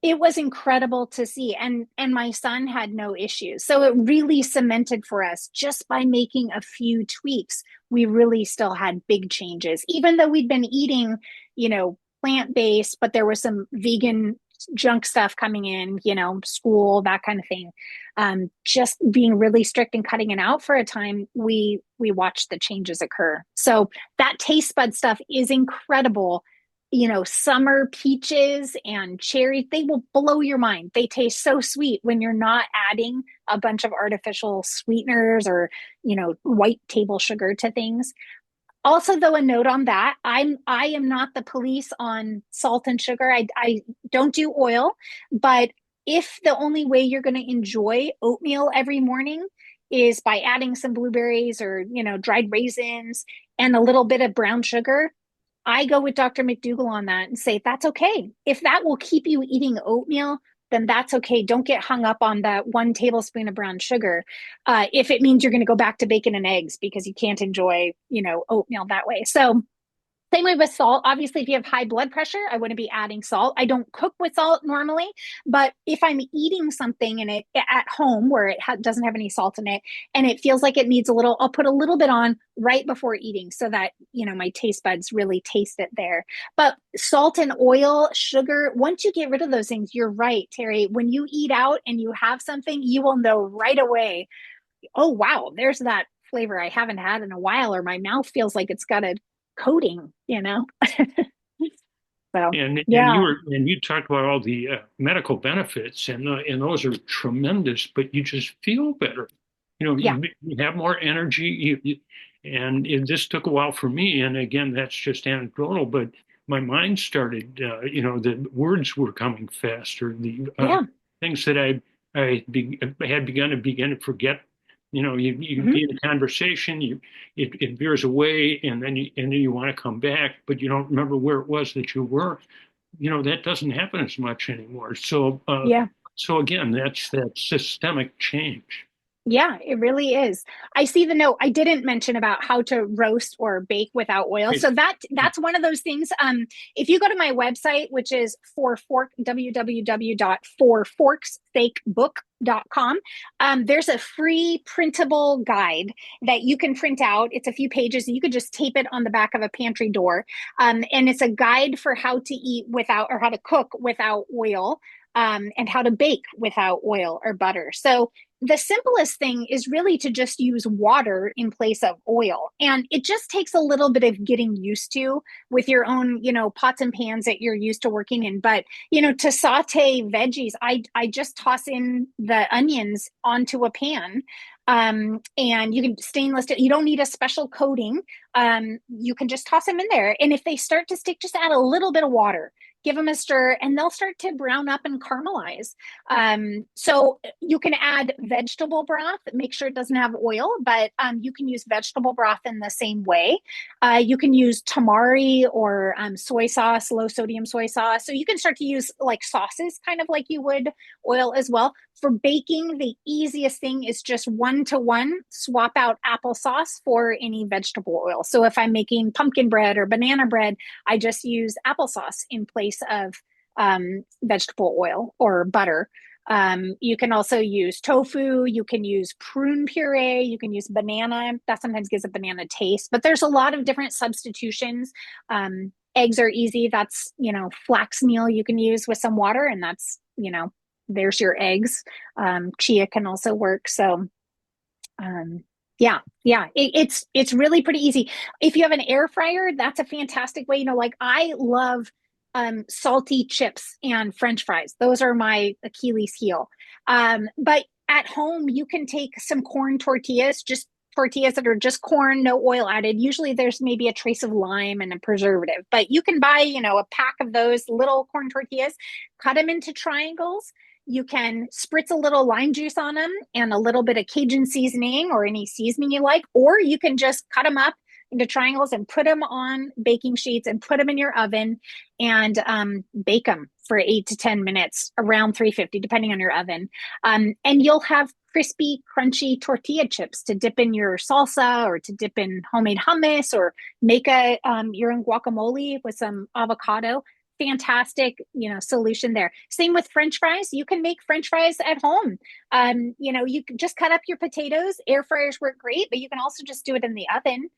it was incredible to see. And my son had no issues. So it really cemented for us, just by making a few tweaks, we really still had big changes, even though we'd been eating, plant-based, but there was some vegan junk stuff coming in, school, that kind of thing. Just being really strict and cutting it out for a time, we watched the changes occur. So that taste bud stuff is incredible. Summer peaches and cherries, they will blow your mind. They taste so sweet when you're not adding a bunch of artificial sweeteners or, white table sugar to things. Also, though, a note on that, I am not the police on salt and sugar. I don't do oil, but if the only way you're going to enjoy oatmeal every morning is by adding some blueberries or, dried raisins and a little bit of brown sugar, I go with Dr. McDougall on that and say, that's okay. If that will keep you eating oatmeal, then that's okay. Don't get hung up on that 1 tablespoon of brown sugar. If it means you're going to go back to bacon and eggs because you can't enjoy, oatmeal that way. So same way with salt. Obviously, if you have high blood pressure, I wouldn't be adding salt. I don't cook with salt normally, but if I'm eating something in it at home where it doesn't have any salt in it and it feels like it needs a little, I'll put a little bit on right before eating so that, my taste buds really taste it there. But salt and oil, sugar, once you get rid of those things, you're right, Terry. When you eat out and you have something, you will know right away, oh, wow, there's that flavor I haven't had in a while, or my mouth feels like it's got a coating, So And yeah, you talked about all the medical benefits, and those are tremendous. But you just feel better. yeah. You have more energy. And this took a while for me. And again, that's just anecdotal. But my mind started. The words were coming faster. The Yeah. things that had begun to forget. You Hmm. be in a conversation, it veers away, and then you want to come back, but you don't remember where it was that you were. That doesn't happen as much anymore. Yeah. So again, that's that systemic change. Yeah, it really is. I see the note. I didn't mention about how to roast or bake without oil. Right. So that's one of those things. If you go to my website, which is www.forforksakebook.com, there's a free printable guide that you can print out. It's a few pages and you could just tape it on the back of a pantry door. And it's a guide for how to eat without, or how to cook without oil. and how to bake without oil or butter. So the simplest thing is really to just use water in place of oil. And it just takes a little bit of getting used to with your own, pots and pans that you're used to working in. But, to saute veggies, I just toss in the onions onto a pan. And you can stainless steel, you don't need a special coating. You can just toss them in there. And if they start to stick, just add a little bit of water, give them a stir, and they'll start to brown up and caramelize. So you can add vegetable broth, make sure it doesn't have oil, but you can use vegetable broth in the same way. You can use tamari or soy sauce, low sodium soy sauce. So you can start to use like sauces, kind of like you would oil as well. For baking, the easiest thing is just 1-to-1 swap out applesauce for any vegetable oil. So if I'm making pumpkin bread or banana bread, I just use applesauce in place of vegetable oil or butter. You can also use tofu. You can use prune puree. You can use banana. That sometimes gives a banana taste, but there's a lot of different substitutions. Eggs are easy. That's, flax meal you can use with some water, and that's, there's your eggs. Chia can also work. So, it's really pretty easy. If you have an air fryer, that's a fantastic way. Like I love salty chips and French fries. Those are my Achilles heel. But at home, you can take some corn tortillas, just tortillas that are just corn, no oil added. Usually there's maybe a trace of lime and a preservative, but you can buy, a pack of those little corn tortillas, cut them into triangles. You can spritz a little lime juice on them and a little bit of Cajun seasoning or any seasoning you like, or you can just cut them up into triangles and put them on baking sheets and put them in your oven and bake them for 8 to 10 minutes around 350, depending on your oven. And you'll have crispy, crunchy tortilla chips to dip in your salsa or to dip in homemade hummus or make your own guacamole with some avocado. Fantastic, solution there. Same with French fries. You can make French fries at home. You can just cut up your potatoes. Air fryers work great, but you can also just do it in the oven.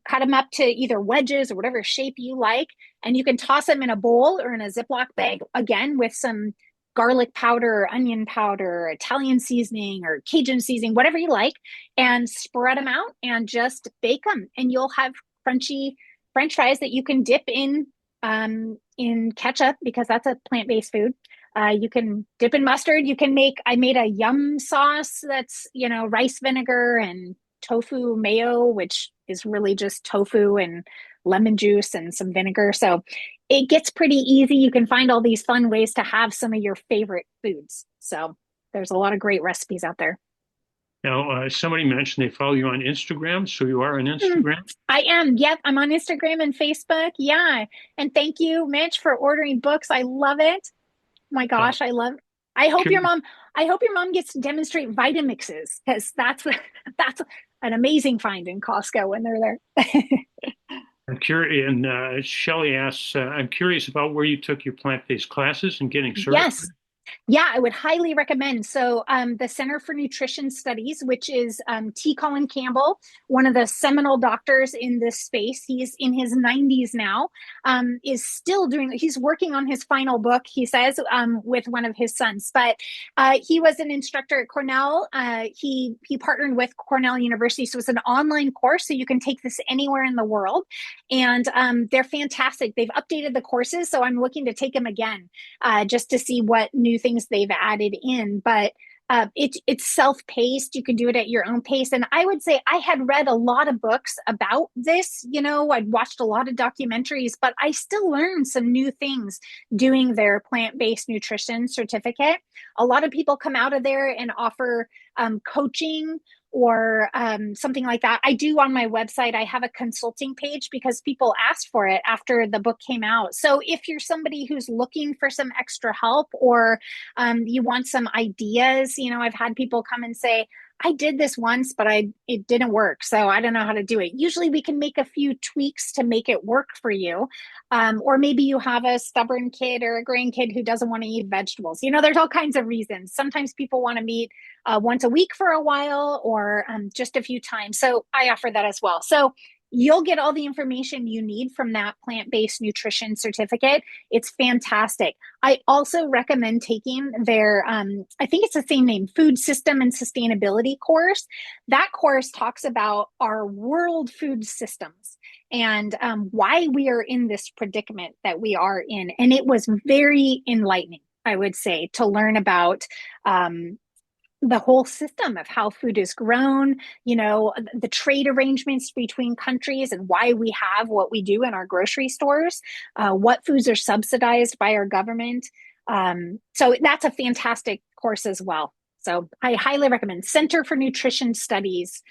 Cut them up to either wedges or whatever shape you like, and you can toss them in a bowl or in a Ziploc bag, again, with some garlic powder, or onion powder, or Italian seasoning, or Cajun seasoning, whatever you like, and spread them out and just bake them. And you'll have crunchy French fries that you can dip in ketchup, because that's a plant-based food. You can dip in mustard. I made a yum sauce that's, rice vinegar and tofu mayo, which is really just tofu and lemon juice and some vinegar. So it gets pretty easy. You can find all these fun ways to have some of your favorite foods. So there's a lot of great recipes out there. Now, somebody mentioned they follow you on Instagram, so you are on Instagram? I am. Yep, I'm on Instagram and Facebook. Yeah. And thank you, Mitch, for ordering books. I love it. My gosh, I hope your mom gets to demonstrate Vitamixes, because that's an amazing find in Costco when they're there. I'm curious, and Shelley asks, I'm curious about where you took your plant-based classes and getting certified. Yes. Yeah, I would highly recommend. So the Center for Nutrition Studies, which is Colin Campbell, one of the seminal doctors in this space. He's in his 90s now, is still he's working on his final book, he says, with one of his sons. But he was an instructor at Cornell. He partnered with Cornell University. So it's an online course, so you can take this anywhere in the world. And they're fantastic. They've updated the courses, so I'm looking to take them again, just to see what new things they've added in. But it's self-paced. You can do it at your own pace. And I would say I had read a lot of books about this. I'd watched a lot of documentaries, but I still learned some new things doing their plant-based nutrition certificate. A lot of people come out of there and offer coaching or something like that. I do on my website. I have a consulting page because people asked for it after the book came out. So if you're somebody who's looking for some extra help, or you want some ideas, I've had people come and say, I did this once, but it didn't work, so I don't know how to do it. Usually we can make a few tweaks to make it work for you. Or maybe you have a stubborn kid or a grandkid who doesn't want to eat vegetables. There's all kinds of reasons. Sometimes people want to meet once a week for a while, or just a few times. So I offer that as well. So you'll get all the information you need from that plant-based nutrition certificate. It's fantastic. I also recommend taking their, I think it's the same name, Food System and Sustainability course. That course talks about our world food systems and why we are in this predicament that we are in. And it was very enlightening, I would say, to learn about the whole system of how food is grown, the trade arrangements between countries and why we have what we do in our grocery stores, what foods are subsidized by our government. So that's a fantastic course as well. So I highly recommend Center for Nutrition Studies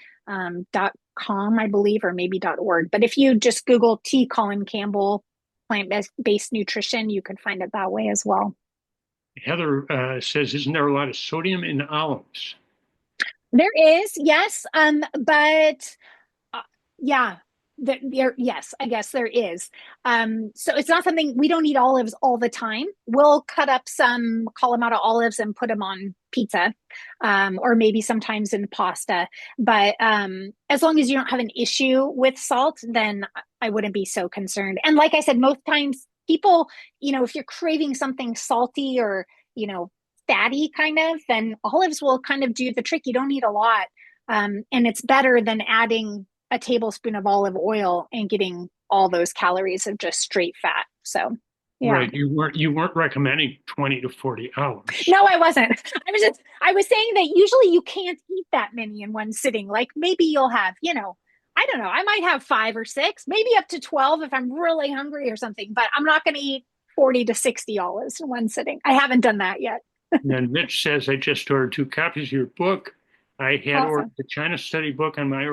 .com, I believe, or maybe .org. But if you just Google T. Colin Campbell plant-based nutrition, you can find it that way as well. Heather says, isn't there a lot of sodium in olives? There is, yes. But yeah, yes, I guess there is. So it's not something, we don't eat olives all the time. We'll cut up some Kalamata olives and put them on pizza, or maybe sometimes in pasta. But as long as you don't have an issue with salt, then I wouldn't be so concerned. And like I said, most times people, if you're craving something salty or, fatty kind of, then olives will kind of do the trick. You don't need a lot. And it's better than adding a tablespoon of olive oil and getting all those calories of just straight fat. So, yeah. Right. You weren't recommending 20 to 40 olives. No, I wasn't. I was saying that usually you can't eat that many in one sitting. Like maybe you'll have, I don't know, I might have 5 or 6, maybe up to 12 if I'm really hungry or something, but I'm not going to eat 40 to 60 olives in one sitting. I haven't done that yet. And Mitch says, I just ordered 2 copies of your book. I had ordered the China study book in my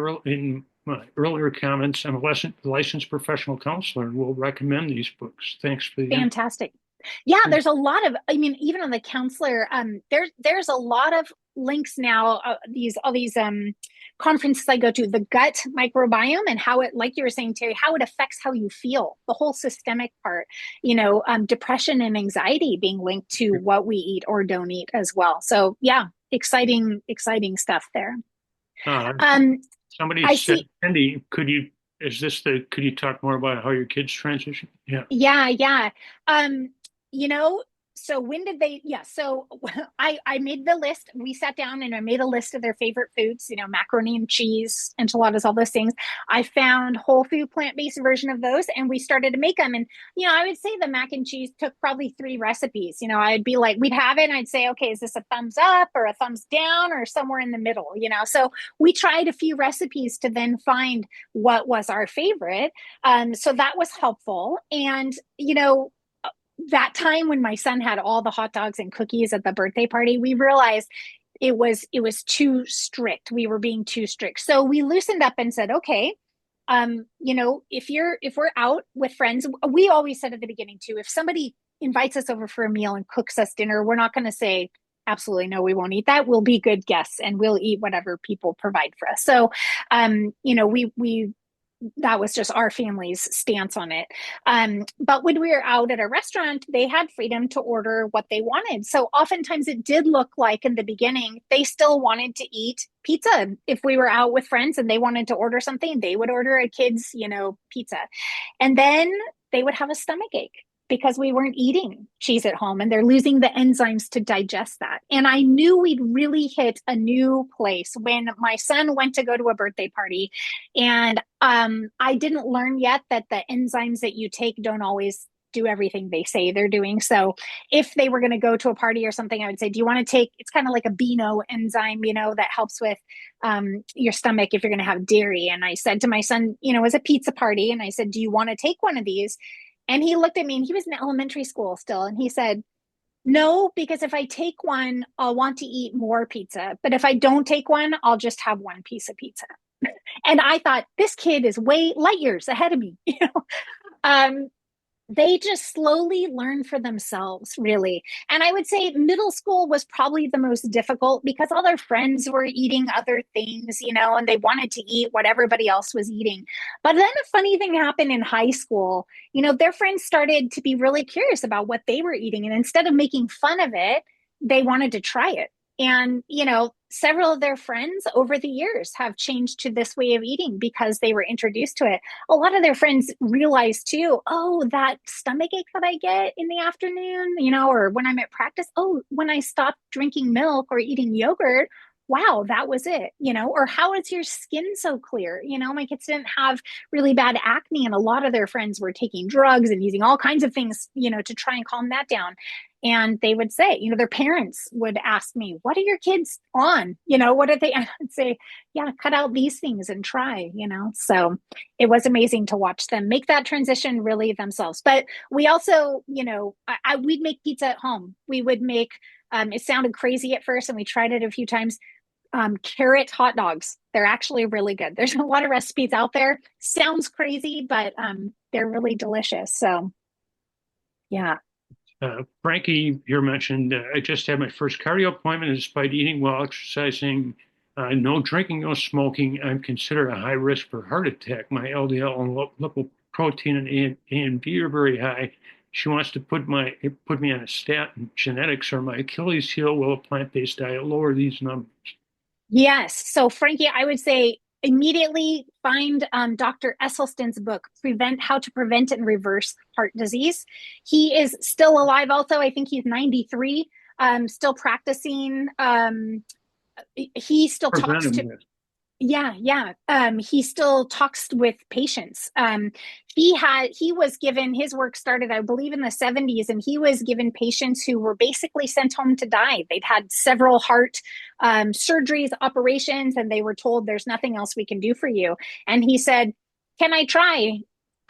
earlier comments. I'm a licensed professional counselor and will recommend these books. Thanks for the fantastic. Yeah, there's a lot of, even on the counselor, there's a lot of links now, all these conferences I go to, the gut microbiome and how it, like you were saying, Terry, how it affects how you feel, the whole systemic part, depression and anxiety being linked to what we eat or don't eat as well. So yeah, exciting stuff there. Somebody said, Andy, could you talk more about how your kids transition? Yeah. So when did they, so I made the list. We sat down and I made a list of their favorite foods, macaroni and cheese, enchiladas, all those things. I found whole food plant-based version of those and we started to make them. And, I would say the mac and cheese took probably 3 recipes. I'd be like, we'd have it and I'd say, okay, is this a thumbs up or a thumbs down or somewhere in the middle, So we tried a few recipes to then find what was our favorite. So that was helpful. And, that time when my son had all the hot dogs and cookies at the birthday party, we realized it was too strict. We were being too strict. So we loosened up and said, okay, if we're out with friends, we always said at the beginning too, if somebody invites us over for a meal and cooks us dinner, we're not going to say, absolutely no, we won't eat that. We'll be good guests and we'll eat whatever people provide for us. So, we that was just our family's stance on it. But when we were out at a restaurant, they had freedom to order what they wanted. So oftentimes it did look like in the beginning, they still wanted to eat pizza. If we were out with friends and they wanted to order something, they would order a kid's, pizza. And then they would have a stomach ache because we weren't eating cheese at home and they're losing the enzymes to digest that. And I knew we'd really hit a new place when my son went to go to a birthday party. And I didn't learn yet that the enzymes that you take don't always do everything they say they're doing. So if they were going to go to a party or something, I would say, do you want to take, it's kind of like a BNO enzyme, that helps with your stomach if you're going to have dairy. And I said to my son, it was a pizza party. And I said, do you want to take one of these? And he looked at me and he was in elementary school still. And he said, no, because if I take one, I'll want to eat more pizza. But if I don't take one, I'll just have one piece of pizza. And I thought, this kid is light years ahead of me. They just slowly learn for themselves, really. And I would say middle school was probably the most difficult because all their friends were eating other things, and they wanted to eat what everybody else was eating. But then a funny thing happened in high school. Their friends started to be really curious about what they were eating. And instead of making fun of it, they wanted to try it. And, several of their friends over the years have changed to this way of eating because they were introduced to it. A lot of their friends realized too, oh, that stomach ache that I get in the afternoon, or when I'm at practice, oh, when I stop drinking milk or eating yogurt, wow, that was it, or how is your skin so clear? My kids didn't have really bad acne, and a lot of their friends were taking drugs and using all kinds of things, to try and calm that down. And they would say, their parents would ask me, what are your kids on? What are they? And I'd say, yeah, cut out these things and try, So it was amazing to watch them make that transition really themselves. But we also, we'd make pizza at home. We would make, it sounded crazy at first, and we tried it a few times. Carrot hot dogs. They're actually really good. There's a lot of recipes out there. Sounds crazy, but they're really delicious. So, yeah. Frankie here mentioned, I just had my first cardio appointment, and despite eating well, exercising, no drinking, no smoking, I'm considered a high risk for heart attack. My LDL and lipoprotein and A and B are very high. She wants to put me on a statin. Genetics are my Achilles heel. Will a plant-based diet lower these numbers? Yes. So, Frankie, I would say immediately find Dr. Esselstyn's book, How to Prevent and Reverse Heart Disease. He is still alive also. I think he's 93, still practicing. He still talks to... Yeah. He still talks with patients. He was given, his work started, I believe, in the 70s, and he was given patients who were basically sent home to die. They'd had several heart surgeries, operations, and they were told there's nothing else we can do for you. And he said, can I try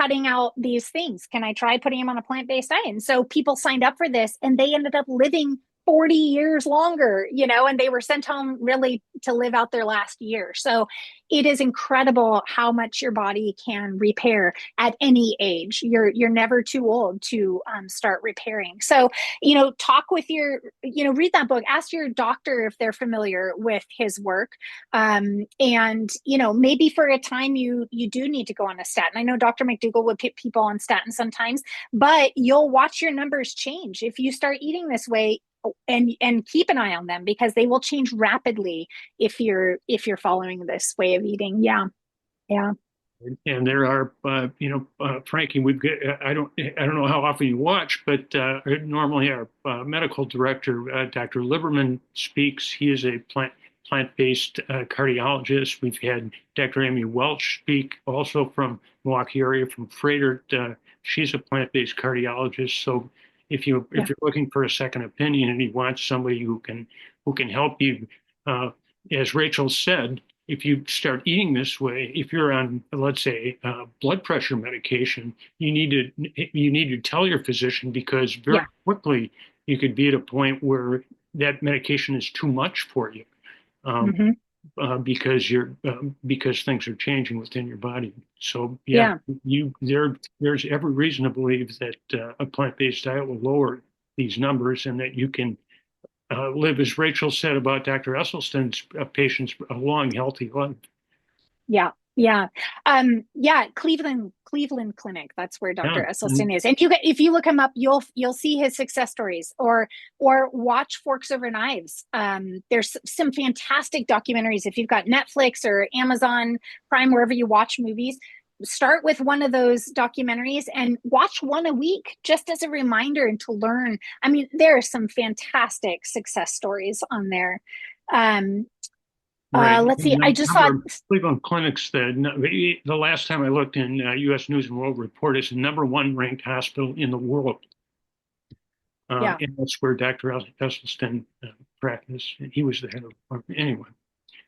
cutting out these things? Can I try putting him on a plant-based diet? And so people signed up for this, and they ended up living 40 years longer, and they were sent home really to live out their last year. So it is incredible how much your body can repair at any age. You're never too old to start repairing. So, talk with read that book, ask your doctor if they're familiar with his work. And, maybe for a time you do need to go on a statin. I know Dr. McDougall would put people on statin sometimes, but you'll watch your numbers change if you start eating this way. And keep an eye on them, because they will change rapidly if you're following this way of eating. Yeah. And there are, Frankie, we've got, I don't know how often you watch, but normally our medical director, Dr. Liberman, speaks. He is a plant-based cardiologist. We've had Dr. Amy Welch speak, also from Milwaukee area, from Frederick. She's a plant-based cardiologist. So if you're looking for a second opinion and you want somebody who can help you, as Rachel said, if you start eating this way, if you're on, let's say, blood pressure medication, you need to tell your physician, because very quickly you could be at a point where that medication is too much for you, because things are changing within your body. So there's every reason to believe that a plant-based diet will lower these numbers, and that you can live, as Rachel said about Dr. Esselstyn's patients, a long, healthy life. Yeah. Cleveland Clinic. That's where Dr. Esselstyn is. And if you look him up, you'll see his success stories, or watch Forks Over Knives. There's some fantastic documentaries. If you've got Netflix or Amazon Prime, wherever you watch movies, start with one of those documentaries and watch one a week, just as a reminder and to learn. I mean, there are some fantastic success stories on there. Right. Let's see. I just saw Cleveland Clinic's the last time I looked in U.S. News and World Report, is the #1 ranked hospital in the world. And that's where Dr. Esselstyn practiced. He was the head of anyway.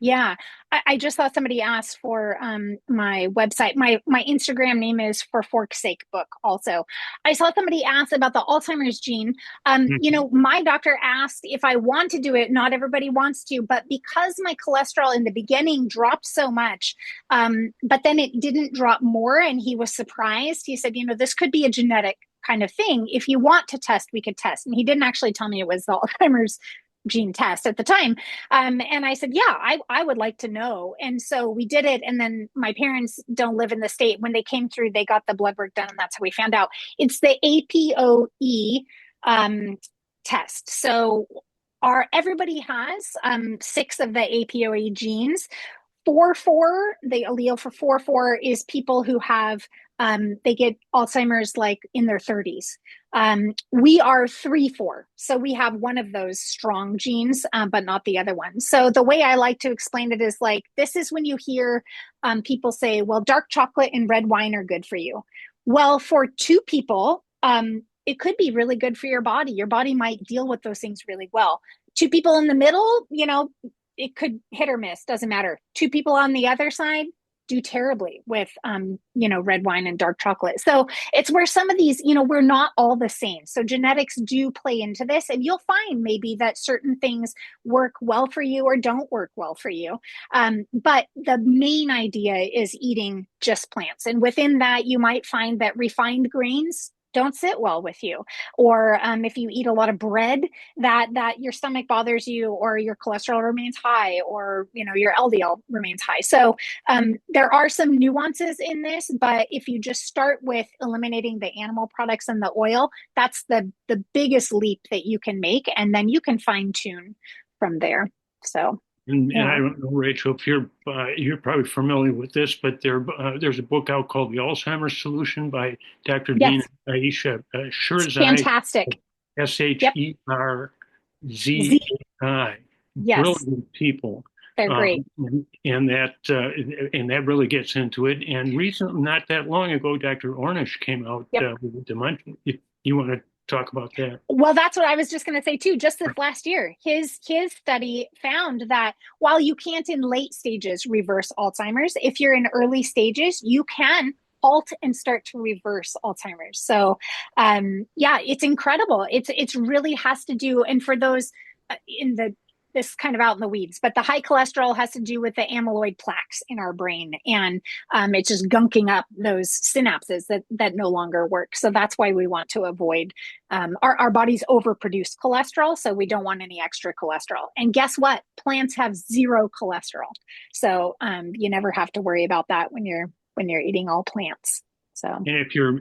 Yeah, I just saw somebody ask for my website. My Instagram name is For Fork's Sake Book. Also, I saw somebody ask about the Alzheimer's gene. My doctor asked if I want to do it. Not everybody wants to, but because my cholesterol in the beginning dropped so much, but then it didn't drop more, and he was surprised. He said, this could be a genetic kind of thing. If you want to test, we could test. And he didn't actually tell me it was the Alzheimer's gene test at the time. And I said, I would like to know. And so we did it. And then my parents don't live in the state. When they came through, they got the blood work done, and that's how we found out. It's the APOE test. So everybody has 6 of the APOE genes. 4-4, the allele for 4-4 is people who have they get Alzheimer's like in their 30s. We are 3-4, so we have one of those strong genes, but not the other one. So the way I like to explain it is like, this is when you hear people say, well, dark chocolate and red wine are good for you. Well, for 2 people, it could be really good for your body. Your body might deal with those things really well. 2 people in the middle, it could hit or miss, doesn't matter. 2 people on the other side do terribly with red wine and dark chocolate. So it's where some of these, we're not all the same. So genetics do play into this, and you'll find maybe that certain things work well for you or don't work well for you. But the main idea is eating just plants, and within that you might find that refined grains don't sit well with you, or if you eat a lot of bread, that your stomach bothers you, or your cholesterol remains high, or your LDL remains high. So there are some nuances in this, but if you just start with eliminating the animal products and the oil, that's the biggest leap that you can make, and then you can fine tune from there. So And I don't know, Rachel, if you're probably familiar with this, but there's a book out called The Alzheimer's Solution by Dr. Dean yes, and Aisha Sherzai, fantastic. Yep. Z. Sherzai. Yes, Brilliant people. they're great. And that really gets into it. And recently, not that long ago, Dr. Ornish came out Yep. with dementia. If you want to talk about that. Well, that's what I was just going to say too. Just this last year, his study found that while you can't in late stages reverse Alzheimer's, if you're in early stages, you can halt and start to reverse Alzheimer's. So, yeah, it's incredible. It's really has to do, and for those in this kind of out in the weeds, but the high cholesterol has to do with the amyloid plaques in our brain, and it's just gunking up those synapses that no longer work. So that's why we want to avoid our bodies overproduce cholesterol, so we don't want any extra cholesterol. And guess what? Plants have 0 cholesterol, so you never have to worry about that when you're eating all plants. So, and if you're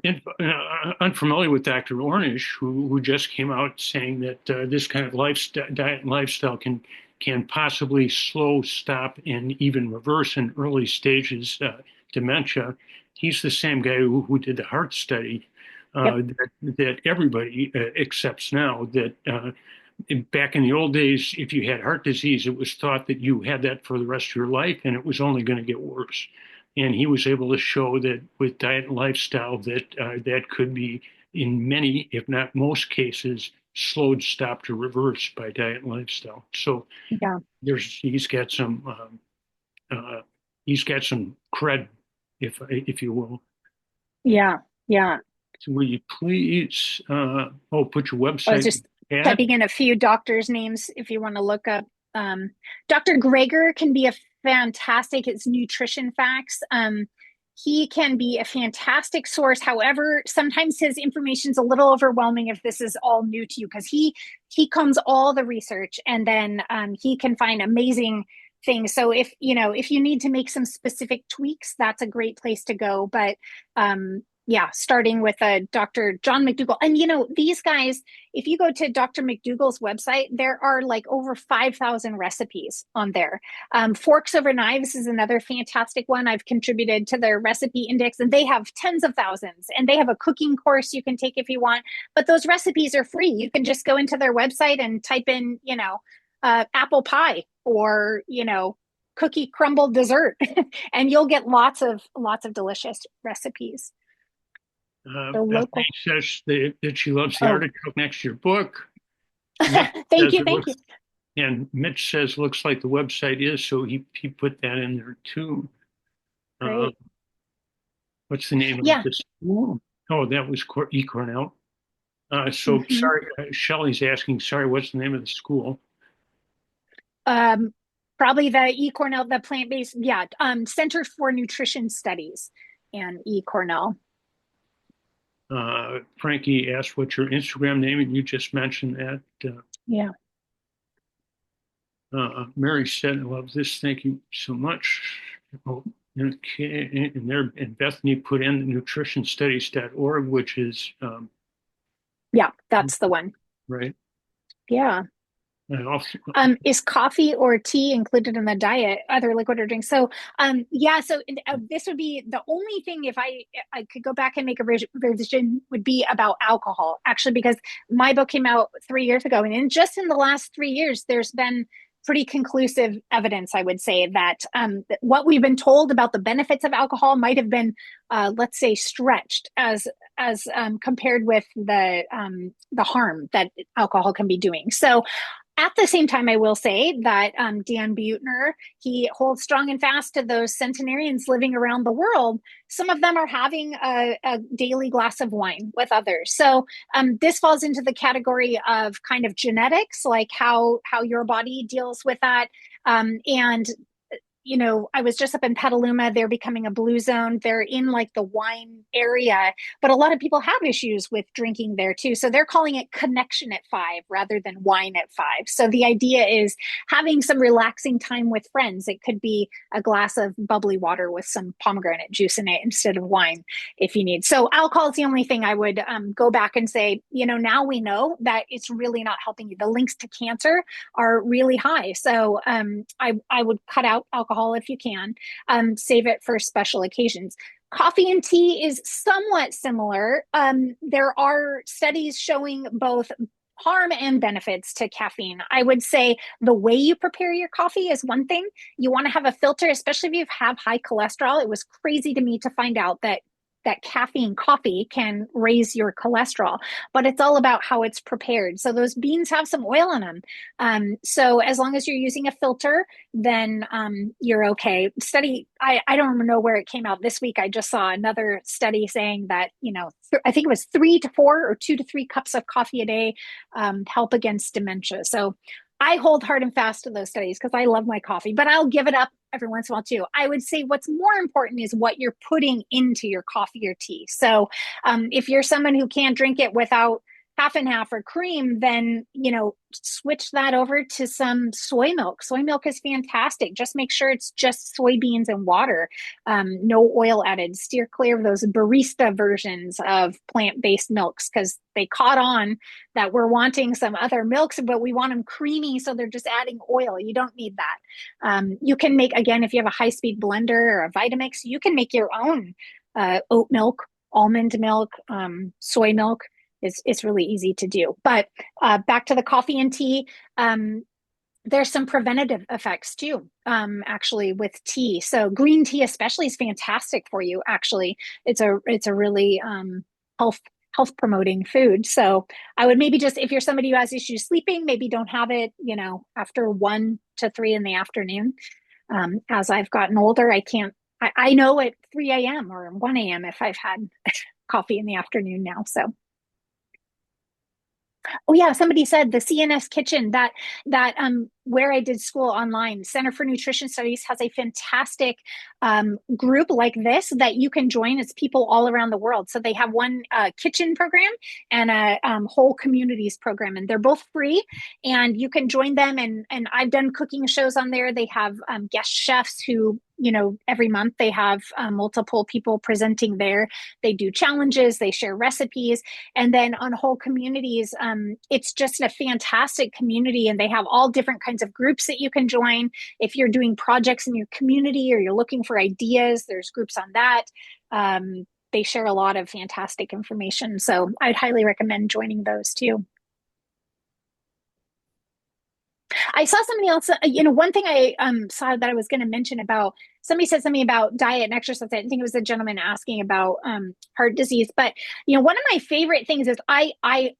unfamiliar with Dr. Ornish, who just came out saying that this kind of diet and lifestyle can possibly slow, stop, and even reverse in early stages dementia, he's the same guy who did the heart study yep. that everybody accepts now. That back in the old days, if you had heart disease, it was thought that you had that for the rest of your life, and it was only going to get worse. And he was able to show that with diet and lifestyle that could be, in many, if not most cases, slowed, stopped, or reversed by diet and lifestyle. So Yeah. he's got some cred, if you will. Yeah. Yeah. So will you please put your website? I was just typing in a few doctors' names if you want to look up. Dr. Greger can be a fantastic, it's nutrition facts. He can be a fantastic source. However, sometimes his information is a little overwhelming if this is all new to you, because he combs all the research, and then he can find amazing things. So if you need to make some specific tweaks, that's a great place to go. But yeah, starting with Dr. John McDougall. And these guys, if you go to Dr. McDougall's website, there are like over 5,000 recipes on there. Forks Over Knives is another fantastic one. I've contributed to their recipe index, and they have tens of thousands. And they have a cooking course you can take if you want. But those recipes are free. You can just go into their website and type in, apple pie, or, cookie crumble dessert, and you'll get lots of delicious recipes. Bethany says that she loves the article next to your book. Thank you. And Mitch says looks like the website is, so he put that in there too. Great. What's the name of this school? Oh, that was eCornell. Sorry, Shelley's asking. Sorry, what's the name of the school? Probably the eCornell, the plant-based, Center for Nutrition Studies, and eCornell. Frankie asked what's your Instagram name, and you just mentioned that. Yeah. Mary said, I love this. Thank you so much. Oh, okay. And Bethany put in nutritionstudies.org, which is. Yeah, that's the one. Right. Yeah. I also, Is coffee or tea included in the diet, other liquid or drinks? So, yeah, so this would be the only thing if I could go back and make a revision would be about alcohol, actually, because my book came out 3 years ago, and just in the last 3 years, there's been pretty conclusive evidence, I would say, that what we've been told about the benefits of alcohol might have been, let's say, stretched as compared with the harm that alcohol can be doing. So at the same time, I will say that Dan Buettner, he holds strong and fast to those centenarians living around the world. Some of them are having a daily glass of wine with others. So this falls into the category of kind of genetics, like how your body deals with that. And I was just up in Petaluma. They're becoming a blue zone. They're in like the wine area, but a lot of people have issues with drinking there too. So they're calling it connection at 5 rather than wine at 5. So the idea is having some relaxing time with friends. It could be a glass of bubbly water with some pomegranate juice in it instead of wine if you need. So alcohol is the only thing I would go back and say, now we know that it's really not helping you. The links to cancer are really high. So I would cut out alcohol if you can, save it for special occasions. Coffee and tea is somewhat similar. There are studies showing both harm and benefits to caffeine. I would say the way you prepare your coffee is one thing. You want to have a filter, especially if you have high cholesterol. It was crazy to me to find out that caffeine coffee can raise your cholesterol, but it's all about how it's prepared. So those beans have some oil in them. So as long as you're using a filter, then you're okay. I don't know where it came out this week. I just saw another study saying that, I think it was 3 to 4 or 2 to 3 cups of coffee a day help against dementia. So I hold hard and fast to those studies because I love my coffee, but I'll give it up every once in a while too. I would say what's more important is what you're putting into your coffee or tea. So if you're someone who can't drink it without half and half or cream, then, switch that over to some soy milk. Soy milk is fantastic. Just make sure it's just soybeans and water, no oil added. Steer clear of those barista versions of plant-based milks because they caught on that we're wanting some other milks, but we want them creamy, so they're just adding oil. You don't need that. You can make, again, if you have a high-speed blender or a Vitamix, you can make your own oat milk, almond milk, soy milk. It's really easy to do. But back to the coffee and tea, there's some preventative effects too, actually, with tea. So green tea especially is fantastic for you. Actually, it's a really health promoting food. So I would maybe just, if you're somebody who has issues sleeping, maybe don't have it, after 1 to 3 in the afternoon. As I've gotten older, I know at 3 a.m. or 1 a.m. if I've had coffee in the afternoon now. So. Oh yeah, somebody said the CNS Kitchen that where I did school online, Center for Nutrition Studies has a fantastic group like this that you can join. It's people all around the world. So they have one kitchen program and a whole communities program, and they're both free. And you can join them. And I've done cooking shows on there. They have guest chefs who, every month they have multiple people presenting there. They do challenges, they share recipes. And then on whole communities, it's just a fantastic community, and they have all different kinds of groups that you can join. If you're doing projects in your community or you're looking for ideas, there's groups on that. They share a lot of fantastic information. So I'd highly recommend joining those too. I saw somebody else, one thing I saw that I was going to mention about, somebody said something about diet and exercise. I think it was a gentleman asking about heart disease. But, one of my favorite things is I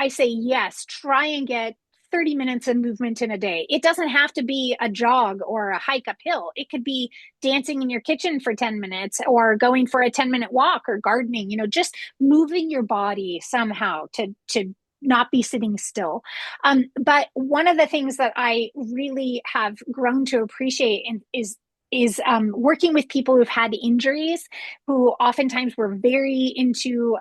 say, yes, try and get 30 minutes of movement in a day. It doesn't have to be a jog or a hike uphill. It could be dancing in your kitchen for 10 minutes or going for a 10-minute walk or gardening, just moving your body somehow to not be sitting still. But one of the things that I really have grown to appreciate is working with people who've had injuries, who oftentimes were very into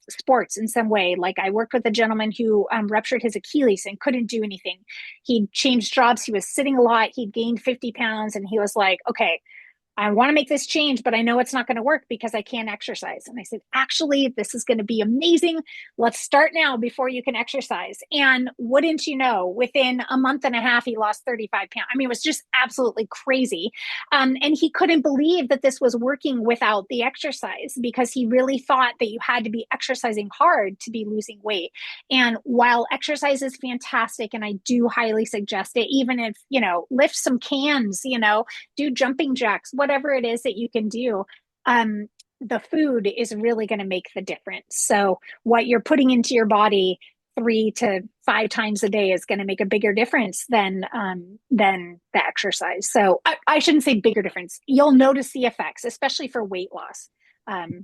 sports in some way. Like I worked with a gentleman who ruptured his Achilles and couldn't do anything. He changed jobs. He was sitting a lot. He'd gained 50 pounds and he was like, okay, I want to make this change, but I know it's not going to work because I can't exercise. And I said, actually, this is going to be amazing. Let's start now before you can exercise. And wouldn't you know, within a month and a half, he lost 35 pounds. I mean, it was just absolutely crazy. And he couldn't believe that this was working without the exercise because he really thought that you had to be exercising hard to be losing weight. And while exercise is fantastic, and I do highly suggest it, even if, lift some cans, do jumping jacks, whatever it is that you can do, the food is really going to make the difference. So what you're putting into your body 3 to 5 times a day is going to make a bigger difference than the exercise. So I shouldn't say bigger difference. You'll notice the effects, especially for weight loss.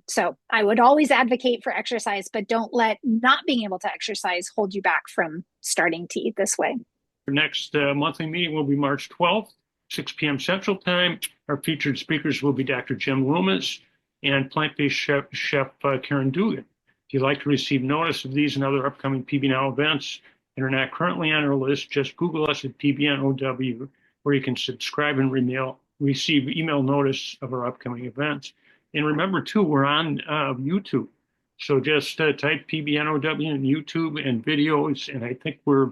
So I would always advocate for exercise, but don't let not being able to exercise hold you back from starting to eat this way. Our next monthly meeting will be March 12th, 6 p.m. Central Time. Our featured speakers will be Dr. Jim Loomis and plant-based chef Karen Dugan. If you'd like to receive notice of these and other upcoming PBNOW events and are not currently on our list, just Google us at PBNOW, where you can subscribe and receive email notice of our upcoming events. And remember, too, we're on YouTube. So just type PBNOW in YouTube and videos, and I think we're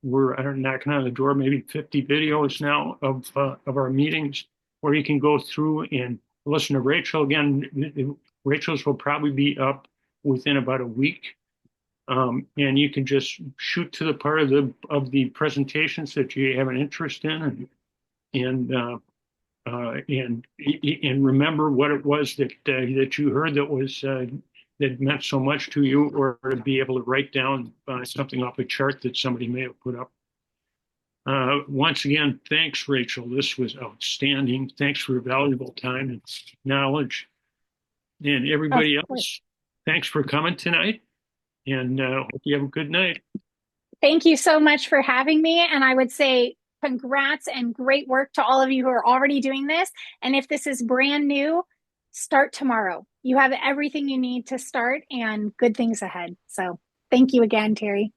knocking on the door, maybe 50 videos now of our meetings, where you can go through and listen to Rachael again. Rachel's will probably be up within about a week, and you can just shoot to the part of the presentations that you have an interest in, and remember what it was that you heard that meant so much to you, or to be able to write down something off a chart that somebody may have put up. Once again, thanks, Rachael. This was outstanding. Thanks for your valuable time and knowledge. And everybody else, thanks for coming tonight, and hope you have a good night. Thank you so much for having me. And I would say congrats and great work to all of you who are already doing this. And if this is brand new, start tomorrow. You have everything you need to start and good things ahead. So thank you again, Terry.